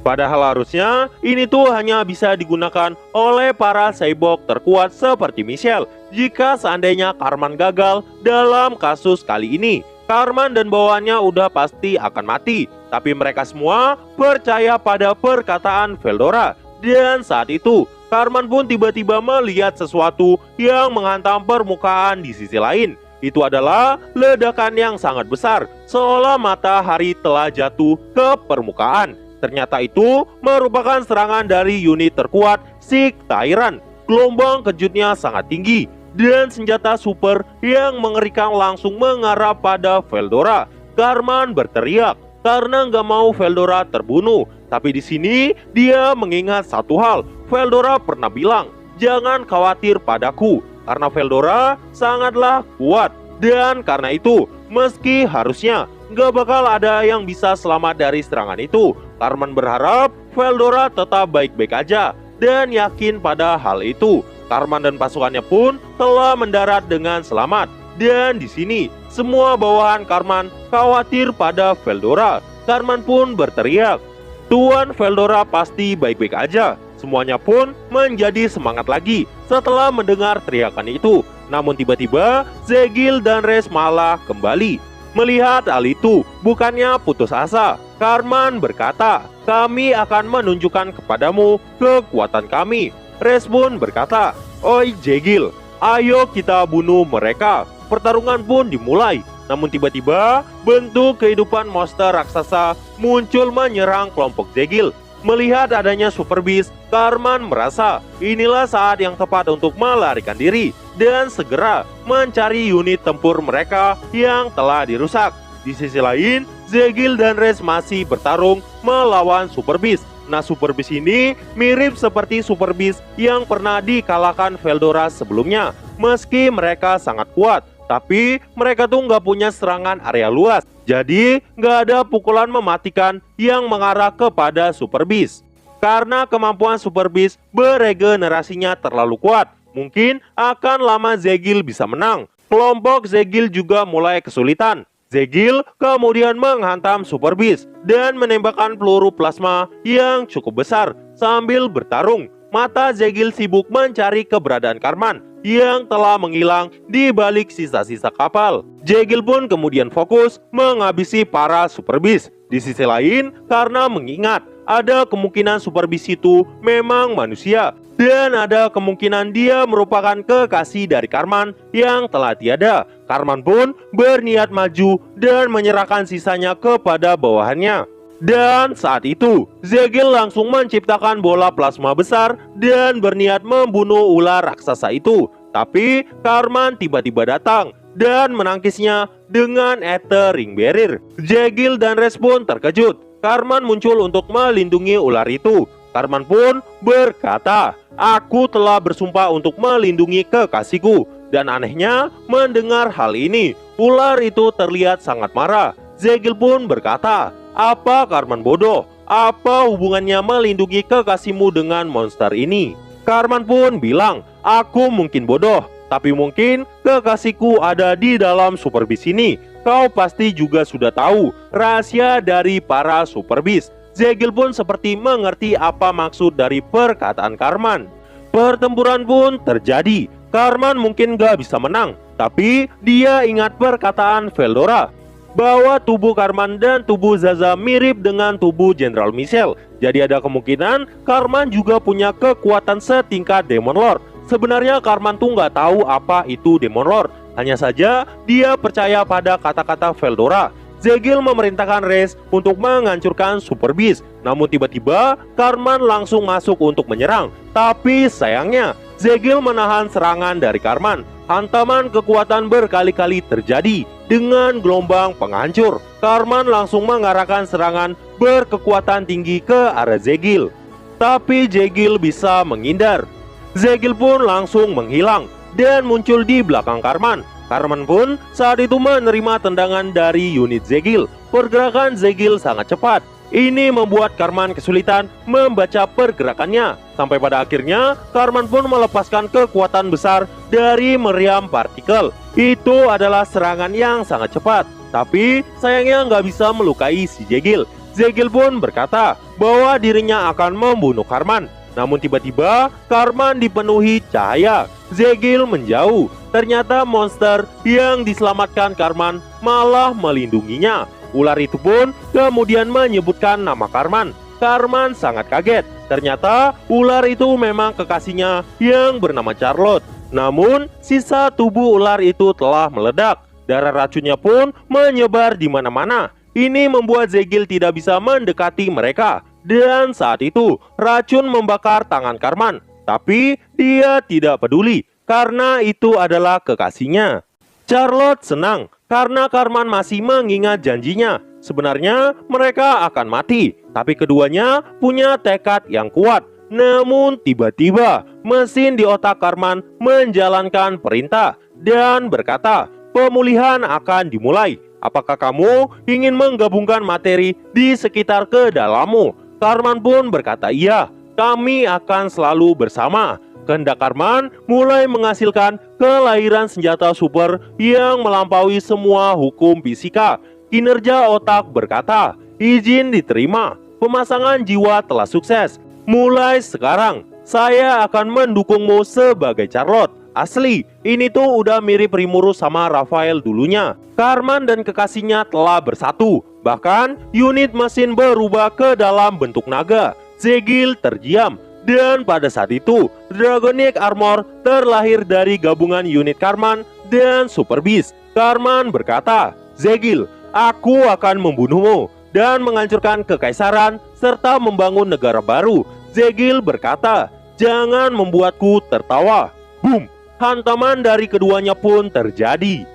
Padahal harusnya ini tuh hanya bisa digunakan oleh para cyborg terkuat seperti Michel. Jika seandainya Karman gagal dalam kasus kali ini, Karman dan bawahannya udah pasti akan mati. Tapi mereka semua percaya pada perkataan Veldora. Dan saat itu, Karman pun tiba-tiba melihat sesuatu yang menghantam permukaan di sisi lain. Itu adalah ledakan yang sangat besar, seolah matahari telah jatuh ke permukaan. Ternyata itu merupakan serangan dari unit terkuat Sig Tyrant. Gelombang kejutnya sangat tinggi, dan senjata super yang mengerikan langsung mengarah pada Veldora. Karman berteriak karena nggak mau Veldora terbunuh. Tapi di sini dia mengingat satu hal. Veldora pernah bilang, jangan khawatir padaku, karena Veldora sangatlah kuat. Dan karena itu, meski harusnya nggak bakal ada yang bisa selamat dari serangan itu, Karman berharap Veldora tetap baik-baik aja dan yakin pada hal itu. Karman dan pasukannya pun telah mendarat dengan selamat. Dan di sini, semua bawahan Karman khawatir pada Veldora. Karman pun berteriak, Tuan Veldora pasti baik-baik aja. Semuanya pun menjadi semangat lagi setelah mendengar teriakan itu. Namun tiba-tiba Zegil dan Rex malah kembali. Melihat hal itu, bukannya putus asa, Karman berkata, kami akan menunjukkan kepadamu kekuatan kami. Rex pun berkata, oi Zegil, ayo kita bunuh mereka. Pertarungan pun dimulai. Namun tiba-tiba bentuk kehidupan monster raksasa muncul menyerang kelompok Zegil. Melihat adanya Super Beast, Karman merasa inilah saat yang tepat untuk melarikan diri dan segera mencari unit tempur mereka yang telah dirusak. Di sisi lain, Zegil dan Rex masih bertarung melawan Super Beast. Nah, Super Beast ini mirip seperti Super Beast yang pernah dikalahkan Veldora sebelumnya. Meski mereka sangat kuat, tapi mereka tuh nggak punya serangan area luas. Jadi nggak ada pukulan mematikan yang mengarah kepada Super Beast. Karena kemampuan Super Beast beregenerasinya terlalu kuat, mungkin akan lama Zegil bisa menang. Kelompok Zegil juga mulai kesulitan. Zegil kemudian menghantam Super Beast dan menembakkan peluru plasma yang cukup besar sambil bertarung. Mata Zegil sibuk mencari keberadaan Karman yang telah menghilang di balik sisa-sisa kapal. Zegil pun kemudian fokus menghabisi para Super Beast. Di sisi lain, karena mengingat ada kemungkinan Super Beast itu memang manusia dan ada kemungkinan dia merupakan kekasih dari Karman yang telah tiada, Karman pun berniat maju dan menyerahkan sisanya kepada bawahannya. Dan saat itu, Zegil langsung menciptakan bola plasma besar dan berniat membunuh ular raksasa itu. Tapi Karman tiba-tiba datang dan menangkisnya dengan Ether Ring Barrier. Zegil dan Rex pun terkejut. Karman muncul untuk melindungi ular itu. Karman pun berkata, aku telah bersumpah untuk melindungi kekasihku. Dan anehnya, mendengar hal ini, ular itu terlihat sangat marah. Zegil pun berkata, apa Karman bodoh? Apa hubungannya melindungi kekasihmu dengan monster ini? Karman pun bilang, aku mungkin bodoh, tapi mungkin kekasihku ada di dalam Super Beast ini. Kau pasti juga sudah tahu rahasia dari para Super Beast. Zegil pun seperti mengerti apa maksud dari perkataan Karman. Pertempuran pun terjadi. Karman mungkin gak bisa menang, tapi dia ingat perkataan Veldora bahwa tubuh Karman dan tubuh Zaza mirip dengan tubuh Jenderal Michel. Jadi ada kemungkinan Karman juga punya kekuatan setingkat Demon Lord. Sebenarnya Karman tuh nggak tahu apa itu Demon Lord. Hanya saja dia percaya pada kata-kata Veldora. Zegil memerintahkan Raze untuk menghancurkan Super Beast. Namun tiba-tiba Karman langsung masuk untuk menyerang. Tapi sayangnya Zegil menahan serangan dari Karman. Hantaman kekuatan berkali-kali terjadi dengan gelombang penghancur. Karman langsung mengarahkan serangan berkekuatan tinggi ke arah Zegil. Tapi Zegil bisa menghindar. Zegil pun langsung menghilang dan muncul di belakang Karman. Karman pun saat itu menerima tendangan dari unit Zegil. Pergerakan Zegil sangat cepat. Ini membuat Karman kesulitan membaca pergerakannya. Sampai pada akhirnya Karman pun melepaskan kekuatan besar dari meriam partikel. Itu adalah serangan yang sangat cepat. Tapi sayangnya nggak bisa melukai si Zegil. Zegil pun berkata bahwa dirinya akan membunuh Karman. Namun tiba-tiba Karman dipenuhi cahaya. Zegil menjauh. Ternyata monster yang diselamatkan Karman malah melindunginya. Ular itu pun kemudian menyebutkan nama Karman. Karman sangat kaget. Ternyata ular itu memang kekasihnya yang bernama Charlotte. Namun sisa tubuh ular itu telah meledak. Darah racunnya pun menyebar di mana-mana. Ini membuat Zegil tidak bisa mendekati mereka. Dan saat itu racun membakar tangan Karman. Tapi dia tidak peduli karena itu adalah kekasihnya. Charlotte senang karena Karman masih mengingat janjinya. Sebenarnya mereka akan mati, tapi keduanya punya tekad yang kuat. Namun tiba-tiba mesin di otak Karman menjalankan perintah dan berkata, pemulihan akan dimulai. Apakah kamu ingin menggabungkan materi di sekitar kedalamu? Karman pun berkata iya, kami akan selalu bersama. Kehendak Karman mulai menghasilkan kelahiran senjata super yang melampaui semua hukum fisika. Kinerja otak berkata, izin diterima, pemasangan jiwa telah sukses. Mulai sekarang, saya akan mendukungmu sebagai Charlotte. Asli, ini tuh udah mirip Rimuru sama Raphael dulunya. Karman dan kekasihnya telah bersatu. Bahkan, unit mesin berubah ke dalam bentuk naga. Zegil terdiam. Dan pada saat itu, Dragonic Armor terlahir dari gabungan unit Karman dan Super Beast. Karman berkata, Zegil, aku akan membunuhmu dan menghancurkan kekaisaran serta membangun negara baru. Zegil berkata, jangan membuatku tertawa. Boom! Hantaman dari keduanya pun terjadi.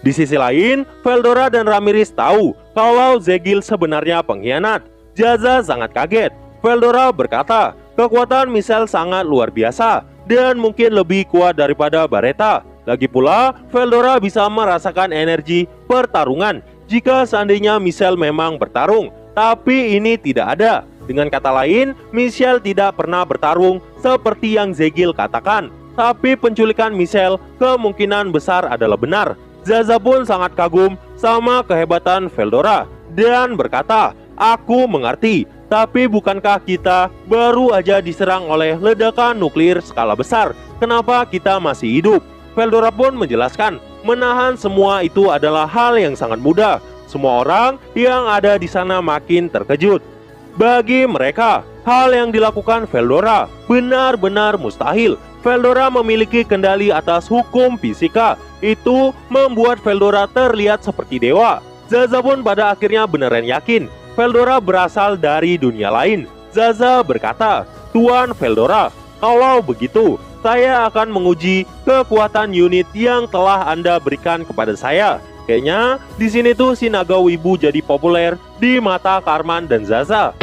Di sisi lain, Veldora dan Ramirez tahu kalau Zegil sebenarnya pengkhianat. Jaza sangat kaget. Veldora berkata, kekuatan Michelle sangat luar biasa dan mungkin lebih kuat daripada Baretta. Lagi pula, Veldora bisa merasakan energi pertarungan jika seandainya Michelle memang bertarung. Tapi ini tidak ada. Dengan kata lain, Michelle tidak pernah bertarung seperti yang Zegil katakan. Tapi penculikan Michelle kemungkinan besar adalah benar. Zaza pun sangat kagum sama kehebatan Veldora dan berkata, aku mengerti, tapi bukankah kita baru aja diserang oleh ledakan nuklir skala besar? Kenapa kita masih hidup? Veldora pun menjelaskan, menahan semua itu adalah hal yang sangat mudah. Semua orang yang ada di sana makin terkejut. Bagi mereka, hal yang dilakukan Veldora benar-benar mustahil. Veldora memiliki kendali atas hukum fisika. Itu membuat Veldora terlihat seperti dewa. Zaza pun pada akhirnya beneran yakin Veldora berasal dari dunia lain. Zaza berkata, Tuan Veldora, kalau begitu, saya akan menguji kekuatan unit yang telah Anda berikan kepada saya. Kayaknya di sini tuh si naga wibu jadi populer di mata Karman dan Zaza.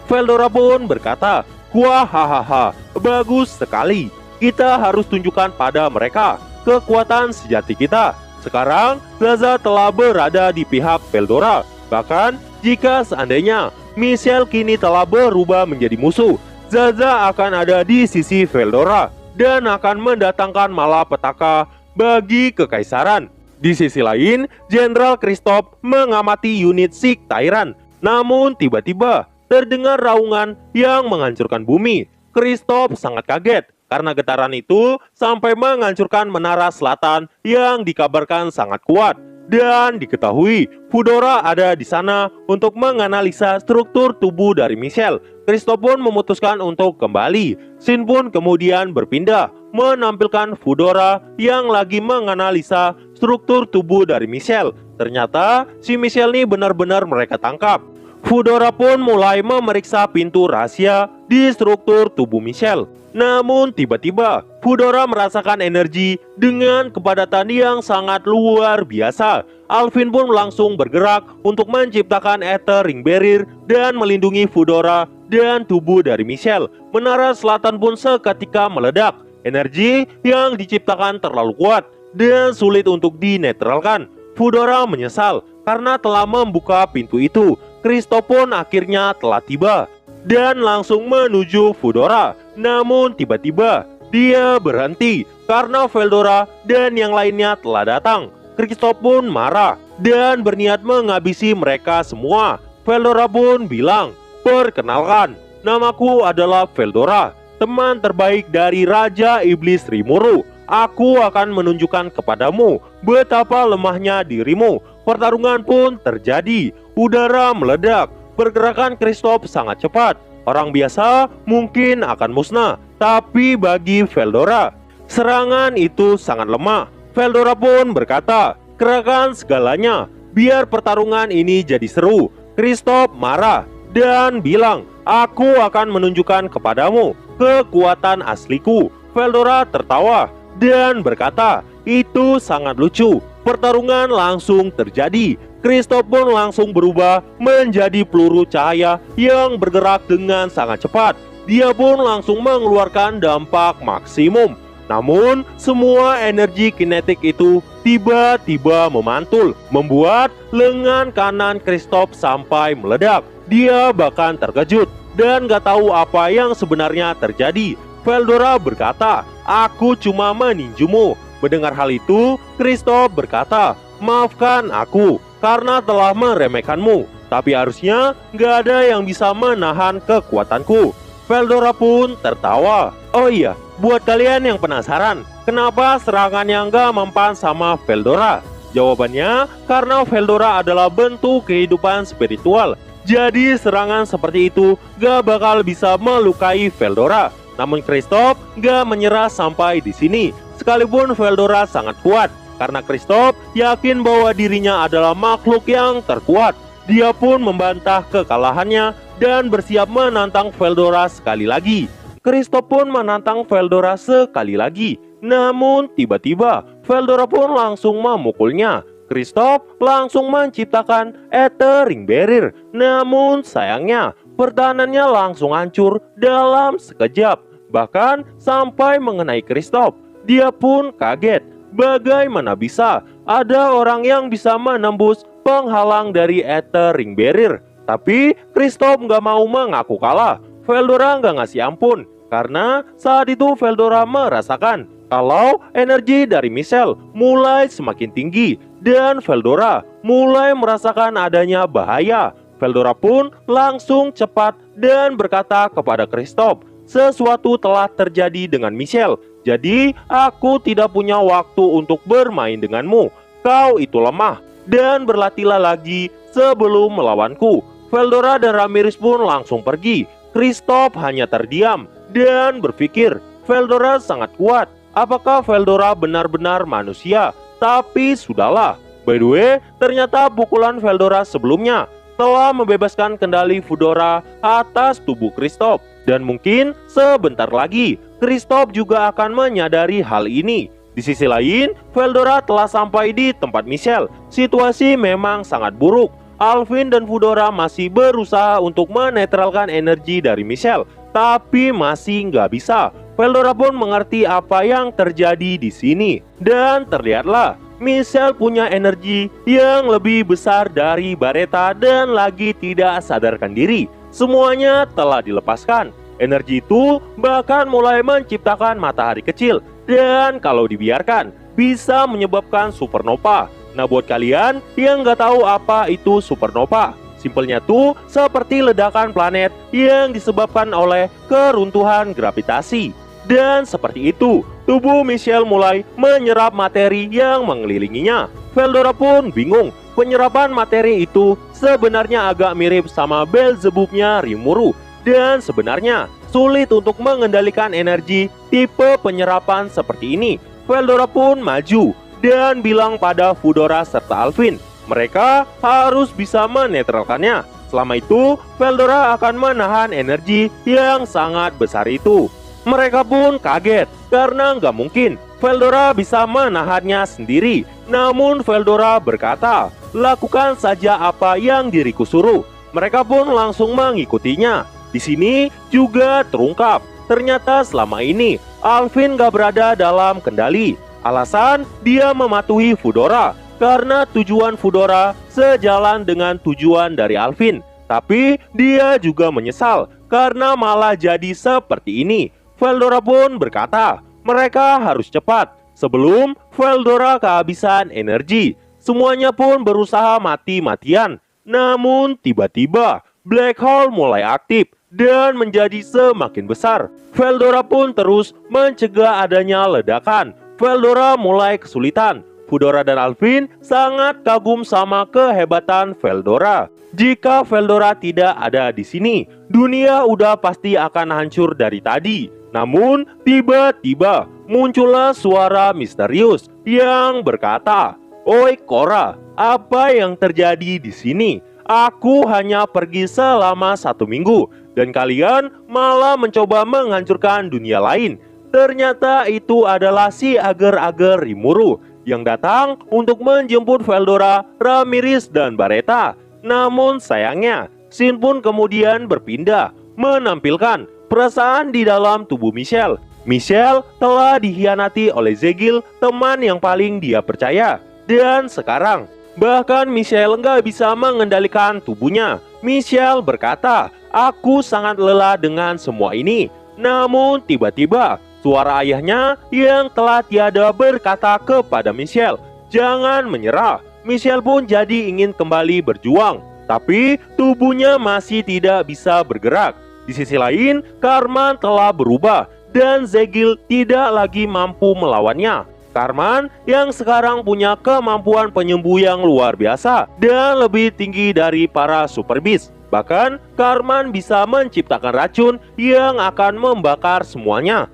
Veldora pun berkata, wah hahaha, bagus sekali. Kita harus tunjukkan pada mereka kekuatan sejati kita. Sekarang Zaza telah berada di pihak Veldora. Bahkan jika seandainya Michelle kini telah berubah menjadi musuh, Zaza akan ada di sisi Veldora dan akan mendatangkan malapetaka bagi kekaisaran. Di sisi lain, Jenderal Kristoff mengamati unit Sik Tyrant. Namun tiba-tiba terdengar raungan yang menghancurkan bumi. Kristoff sangat kaget karena getaran itu sampai menghancurkan menara selatan yang dikabarkan sangat kuat. Dan diketahui Fudora ada di sana untuk menganalisa struktur tubuh dari Michelle. Kristoff pun memutuskan untuk kembali. Shin pun kemudian berpindah menampilkan Fudora yang lagi menganalisa struktur tubuh dari Michelle. Ternyata si Michelle ini benar-benar mereka tangkap. Fudora pun mulai memeriksa pintu rahasia di struktur tubuh Michelle. Namun tiba-tiba Fudora merasakan energi dengan kepadatan yang sangat luar biasa. Alvin pun langsung bergerak untuk menciptakan Ether Ring Barrier dan melindungi Fudora dan tubuh dari Michelle. Menara selatan pun seketika meledak. Energi yang diciptakan terlalu kuat dan sulit untuk dinetralkan. Fudora menyesal karena telah membuka pintu itu. Kristo pun akhirnya telah tiba dan langsung menuju Fudora. Namun tiba-tiba dia berhenti karena Veldora dan yang lainnya telah datang. Kristo pun marah dan berniat menghabisi mereka semua. Veldora pun bilang, "Perkenalkan, namaku adalah Veldora, teman terbaik dari Raja Iblis Rimuru. Aku akan menunjukkan kepadamu betapa lemahnya dirimu." Pertarungan pun terjadi. Udara meledak. Pergerakan Kristof sangat cepat. Orang biasa mungkin akan musnah, tapi bagi Veldora, serangan itu sangat lemah. Veldora pun berkata, "Kerahkan segalanya, biar pertarungan ini jadi seru." Kristof marah dan bilang, "Aku akan menunjukkan kepadamu kekuatan asliku." Veldora tertawa dan berkata, "Itu sangat lucu." Pertarungan langsung terjadi. Kristof pun langsung berubah menjadi peluru cahaya yang bergerak dengan sangat cepat. Dia pun langsung mengeluarkan dampak maksimum. Namun, semua energi kinetik itu tiba-tiba memantul, membuat lengan kanan Kristof sampai meledak. Dia bahkan terkejut dan gak tahu apa yang sebenarnya terjadi. Veldora berkata, "Aku cuma meninjumu." Mendengar hal itu, Kristof berkata, "Maafkan aku karena telah meremehkanmu, tapi harusnya gak ada yang bisa menahan kekuatanku." Veldora pun tertawa. Oh iya, buat kalian yang penasaran, kenapa serangannya gak mempan sama Veldora? Jawabannya, karena Veldora adalah bentuk kehidupan spiritual. Jadi serangan seperti itu gak bakal bisa melukai Veldora. Namun Kristof gak menyerah sampai di sini. Sekalipun Veldora sangat kuat, karena Kristof yakin bahwa dirinya adalah makhluk yang terkuat. Dia pun membantah kekalahannya dan bersiap menantang Veldora sekali lagi. Kristof pun menantang Veldora sekali lagi. Namun tiba-tiba Veldora pun langsung memukulnya. Kristof langsung menciptakan Ether Ring Barrier. Namun sayangnya pertahanannya langsung hancur dalam sekejap, bahkan sampai mengenai Kristof. Dia pun kaget, bagaimana bisa ada orang yang bisa menembus penghalang dari Ether Ring Barrier. Tapi Kristof gak mau mengaku kalah. Veldora gak ngasih ampun, karena saat itu Veldora merasakan kalau energi dari Michelle mulai semakin tinggi dan Veldora mulai merasakan adanya bahaya. Veldora pun langsung cepat dan berkata kepada Kristof, "Sesuatu telah terjadi dengan Michelle. Jadi aku tidak punya waktu untuk bermain denganmu. Kau itu lemah dan berlatihlah lagi sebelum melawanku." Veldora dan Ramirez pun langsung pergi. Kristof hanya terdiam dan berpikir, Veldora sangat kuat. Apakah Veldora benar-benar manusia? Tapi sudahlah. By the way, ternyata pukulan Veldora sebelumnya telah membebaskan kendali Fudora atas tubuh Kristof. Dan mungkin sebentar lagi Kristof juga akan menyadari hal ini. Di sisi lain, Veldora telah sampai di tempat Michelle. Situasi memang sangat buruk. Alvin dan Fudora masih berusaha untuk menetralkan energi dari Michelle, tapi masih nggak bisa. Veldora pun mengerti apa yang terjadi di sini. Dan terlihatlah Michelle punya energi yang lebih besar dari Baretta dan lagi tidak sadarkan diri. Semuanya telah dilepaskan. Energi itu bahkan mulai menciptakan matahari kecil dan kalau dibiarkan bisa menyebabkan supernova. Nah, buat kalian yang nggak tahu apa itu supernova, simpelnya tuh seperti ledakan planet yang disebabkan oleh keruntuhan gravitasi. Dan seperti itu, tubuh Michelle mulai menyerap materi yang mengelilinginya. Veldora pun bingung. Penyerapan materi itu sebenarnya agak mirip sama Beelzebubnya Rimuru. Dan sebenarnya sulit untuk mengendalikan energi tipe penyerapan seperti ini. Veldora pun maju dan bilang pada Foodora serta Alvin, mereka harus bisa menetralkannya. Selama itu, Veldora akan menahan energi yang sangat besar itu. Mereka pun kaget karena nggak mungkin Veldora bisa menahannya sendiri. Namun Veldora berkata, lakukan saja apa yang diriku suruh. Mereka pun langsung mengikutinya. Di sini juga terungkap, ternyata selama ini Alvin gak berada dalam kendali. Alasan dia mematuhi Foodora karena tujuan Foodora sejalan dengan tujuan dari Alvin. Tapi dia juga menyesal karena malah jadi seperti ini. Veldora pun berkata, mereka harus cepat sebelum Veldora kehabisan energi. Semuanya pun berusaha mati-matian. Namun tiba-tiba Black Hole mulai aktif dan menjadi semakin besar. Veldora pun terus mencegah adanya ledakan. Veldora mulai kesulitan. Foodora dan Alvin sangat kagum sama kehebatan Veldora. Jika Veldora tidak ada di sini, dunia udah pasti akan hancur dari tadi. Namun tiba-tiba muncullah suara misterius yang berkata, "Oi Korra, apa yang terjadi di sini? Aku hanya pergi selama 1 minggu dan kalian malah mencoba menghancurkan dunia lain." Ternyata itu adalah si ager-ager Rimuru yang datang untuk menjemput Veldora, Ramirez, dan Baretta. Namun sayangnya, scene pun kemudian berpindah, menampilkan perasaan di dalam tubuh Michelle. Michelle telah dikhianati oleh Zegil, teman yang paling dia percaya. Dan sekarang, bahkan Michelle nggak bisa mengendalikan tubuhnya. Michelle berkata, aku sangat lelah dengan semua ini. Namun tiba-tiba, suara ayahnya yang telah tiada berkata kepada Michelle, jangan menyerah. Michelle pun jadi ingin kembali berjuang, tapi tubuhnya masih tidak bisa bergerak. Di sisi lain, Cartman telah berubah dan Zegil tidak lagi mampu melawannya. Cartman yang sekarang punya kemampuan penyembuh yang luar biasa dan lebih tinggi dari para Super Beast. Bahkan, Cartman bisa menciptakan racun yang akan membakar semuanya.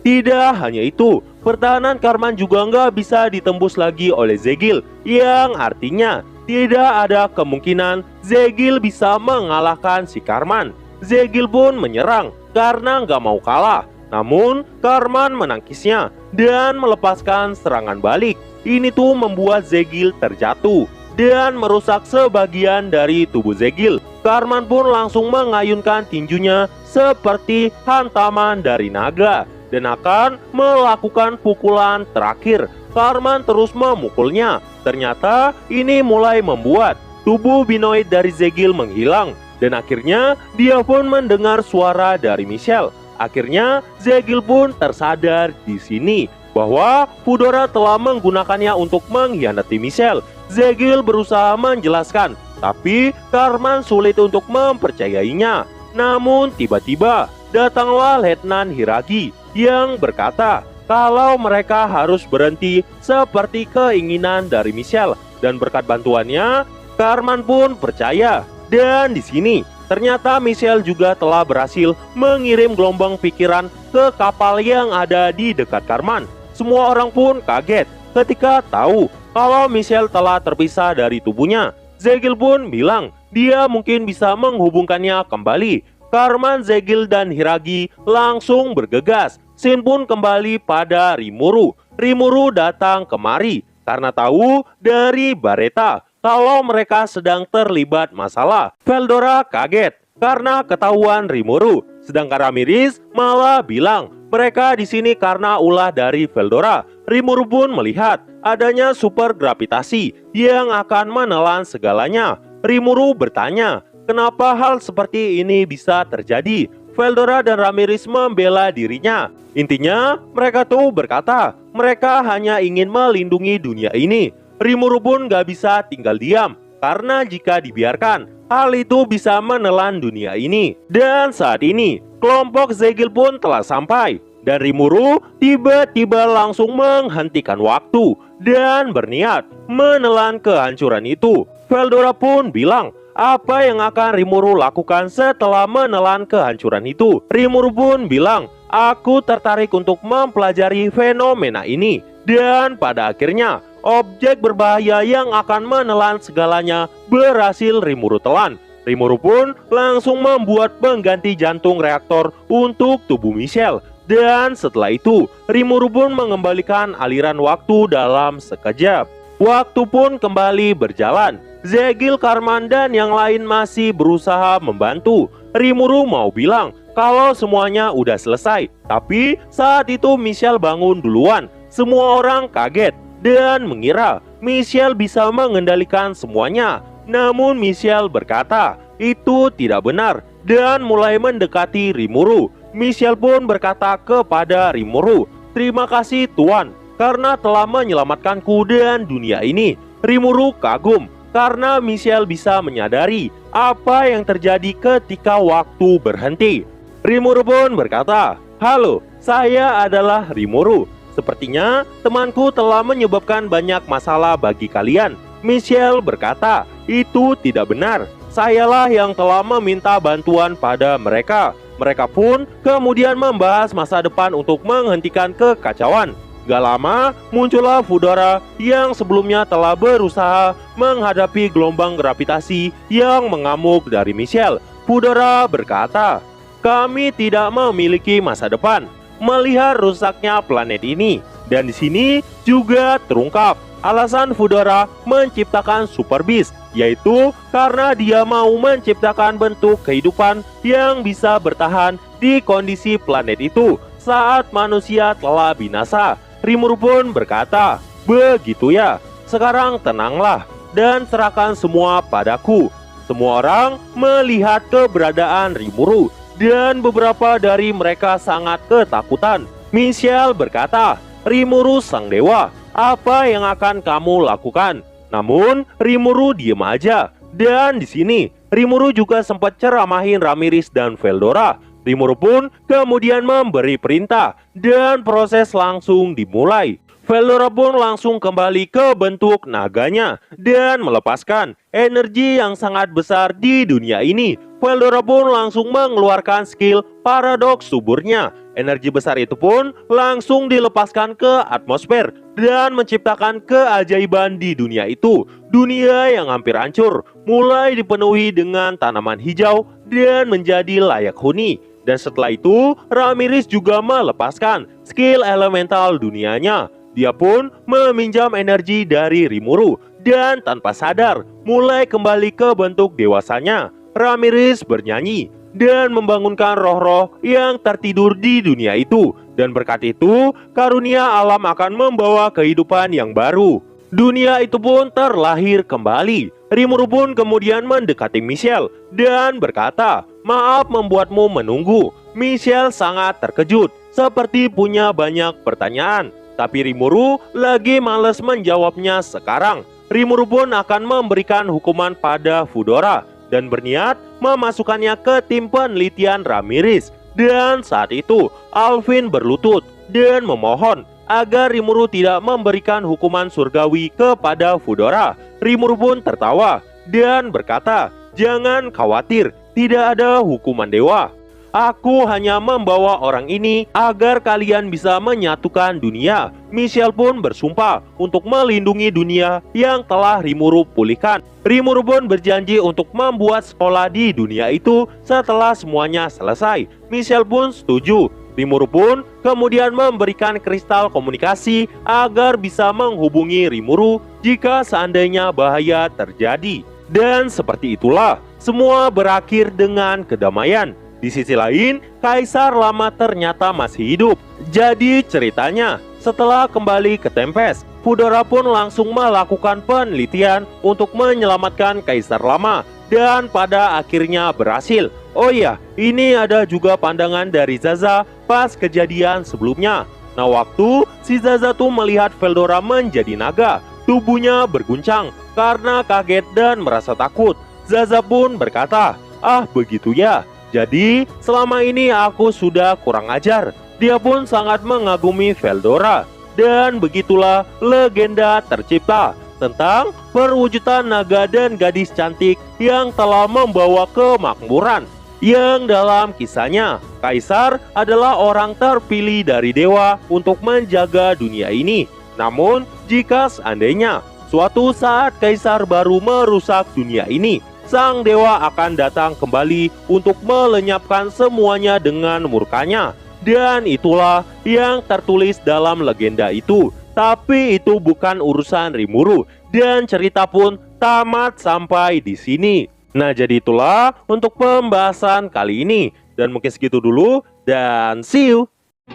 Tidak hanya itu, pertahanan Cartman juga nggak bisa ditembus lagi oleh Zegil, yang artinya tidak ada kemungkinan Zegil bisa mengalahkan si Cartman. Zegil pun menyerang karena nggak mau kalah. Namun Cartman menangkisnya dan melepaskan serangan balik. Ini tuh membuat Zegil terjatuh dan merusak sebagian dari tubuh Zegil. Cartman pun langsung mengayunkan tinjunya seperti hantaman dari naga dan akan melakukan pukulan terakhir. Cartman terus memukulnya. Ternyata ini mulai membuat tubuh binoid dari Zegil menghilang. Dan akhirnya dia pun mendengar suara dari Michelle. Akhirnya Zegil pun tersadar di sini bahwa Foodora telah menggunakannya untuk mengkhianati Michelle. Zegil berusaha menjelaskan, tapi Cartman sulit untuk mempercayainya. Namun tiba-tiba datanglah Letnan Hiragi yang berkata kalau mereka harus berhenti seperti keinginan dari Michelle. Dan berkat bantuannya, Cartman pun percaya. Dan di sini ternyata Michelle juga telah berhasil mengirim gelombang pikiran ke kapal yang ada di dekat Cartman. Semua orang pun kaget ketika tahu kalau Michelle telah terpisah dari tubuhnya. Zegil pun bilang dia mungkin bisa menghubungkannya kembali. Cartman, Zegil, dan Hiragi langsung bergegas. Scene pun kembali pada Rimuru. Rimuru datang kemari karena tahu dari Baretta kalau mereka sedang terlibat masalah. Veldora kaget karena ketahuan Rimuru, sedangkan Ramirez malah bilang mereka di sini karena ulah dari Veldora. Rimuru pun melihat adanya super gravitasi yang akan menelan segalanya. Rimuru bertanya, kenapa hal seperti ini bisa terjadi? Veldora dan Ramirez membela dirinya. Intinya, mereka tuh berkata mereka hanya ingin melindungi dunia ini. Rimuru pun gak bisa tinggal diam, karena jika dibiarkan, hal itu bisa menelan dunia ini. Dan saat ini, kelompok Zegil pun telah sampai. Dan Rimuru tiba-tiba langsung menghentikan waktu dan berniat menelan kehancuran itu. Veldora pun bilang, apa yang akan Rimuru lakukan setelah menelan kehancuran itu. Rimuru pun bilang, aku tertarik untuk mempelajari fenomena ini. Dan pada akhirnya, objek berbahaya yang akan menelan segalanya berhasil Rimuru telan. Rimuru pun langsung membuat pengganti jantung reaktor untuk tubuh Michelle. Dan setelah itu, Rimuru pun mengembalikan aliran waktu dalam sekejap. Waktu pun kembali berjalan. Zegil, Cartman, dan yang lain masih berusaha membantu. Rimuru mau bilang kalau semuanya udah selesai. Tapi saat itu Michelle bangun duluan. Semua orang kaget dan mengira Michelle bisa mengendalikan semuanya. Namun Michelle berkata itu tidak benar dan mulai mendekati Rimuru. Michelle pun berkata kepada Rimuru, terima kasih Tuan karena telah menyelamatkanku dan dunia ini. Rimuru kagum karena Michelle bisa menyadari apa yang terjadi ketika waktu berhenti. Rimuru pun berkata, halo, saya adalah Rimuru. Sepertinya temanku telah menyebabkan banyak masalah bagi kalian. Michelle berkata, itu tidak benar. Sayalah yang telah meminta bantuan pada mereka. Mereka pun kemudian membahas masa depan untuk menghentikan kekacauan. Gak lama muncullah Foodora yang sebelumnya telah berusaha menghadapi gelombang gravitasi yang mengamuk dari Michelle. Foodora berkata, kami tidak memiliki masa depan melihat rusaknya planet ini. Dan di sini juga terungkap alasan Foodora menciptakan Super Beast, yaitu karena dia mau menciptakan bentuk kehidupan yang bisa bertahan di kondisi planet itu saat manusia telah binasa. Rimuru pun berkata, begitu ya, sekarang tenanglah dan serahkan semua padaku. Semua orang melihat keberadaan Rimuru dan beberapa dari mereka sangat ketakutan. Michelle berkata, Rimuru sang dewa, apa yang akan kamu lakukan? Namun Rimuru diem aja. Dan di sini Rimuru juga sempat ceramahin Ramirez dan Veldora. Rimuru pun kemudian memberi perintah dan proses langsung dimulai. Veldora pun langsung kembali ke bentuk naganya dan melepaskan energi yang sangat besar di dunia ini. Veldora pun langsung mengeluarkan skill paradoks suburnya. Energi besar itu pun langsung dilepaskan ke atmosfer dan menciptakan keajaiban di dunia itu. Dunia yang hampir hancur mulai dipenuhi dengan tanaman hijau dan menjadi layak huni. Dan setelah itu, Ramirez juga melepaskan skill elemental dunianya. Dia pun meminjam energi dari Rimuru dan tanpa sadar mulai kembali ke bentuk dewasanya. Ramirez bernyanyi dan membangunkan roh-roh yang tertidur di dunia itu. Dan berkat itu, karunia alam akan membawa kehidupan yang baru. Dunia itu pun terlahir kembali. Rimuru pun kemudian mendekati Michelle dan berkata, maaf membuatmu menunggu. Michelle sangat terkejut, seperti punya banyak pertanyaan. Tapi Rimuru lagi males menjawabnya sekarang. Rimuru pun akan memberikan hukuman pada Foodora dan berniat memasukkannya ke tim penelitian Ramirez. Dan saat itu Alvin berlutut dan memohon agar Rimuru tidak memberikan hukuman surgawi kepada Foodora. Rimuru pun tertawa dan berkata, jangan khawatir, tidak ada hukuman dewa. Aku hanya membawa orang ini agar kalian bisa menyatukan dunia. Michelle pun bersumpah untuk melindungi dunia yang telah Rimuru pulihkan. Rimuru pun berjanji untuk membuat sekolah di dunia itu setelah semuanya selesai. Michelle pun setuju. Rimuru pun kemudian memberikan kristal komunikasi agar bisa menghubungi Rimuru jika seandainya bahaya terjadi. Dan seperti itulah semua berakhir dengan kedamaian. Di sisi lain, Kaisar Lama ternyata masih hidup. Jadi ceritanya, setelah kembali ke Tempest, Foodora pun langsung melakukan penelitian untuk menyelamatkan Kaisar Lama. Dan pada akhirnya berhasil. Oh iya, ini ada juga pandangan dari Zaza pas kejadian sebelumnya. Nah, waktu si Zaza tuh melihat Veldora menjadi naga, tubuhnya berguncang karena kaget dan merasa takut. Zaza pun berkata, ah begitu ya. Jadi selama ini aku sudah kurang ajar. Dia pun sangat mengagumi Veldora. Dan begitulah legenda tercipta. tentang perwujudan naga dan gadis cantik yang telah membawa kemakmuran. Yang dalam kisahnya, kaisar adalah orang terpilih dari dewa untuk menjaga dunia ini. Namun, jika seandainya suatu saat kaisar baru merusak dunia ini, sang dewa akan datang kembali untuk melenyapkan semuanya dengan murkanya. Dan itulah yang tertulis dalam legenda itu. Tapi itu bukan urusan Rimuru, dan cerita pun tamat sampai di sini. Nah, jadi itulah untuk pembahasan kali ini. Dan mungkin segitu dulu, dan see you!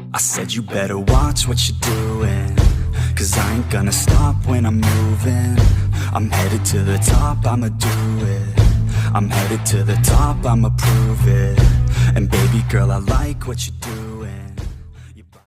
I said you better watch what you're doing, 'cause I ain't gonna stop when I'm moving. I'm headed to the top, I'ma do it. I'm headed to the top, I'ma prove it. And baby girl, I like what you do.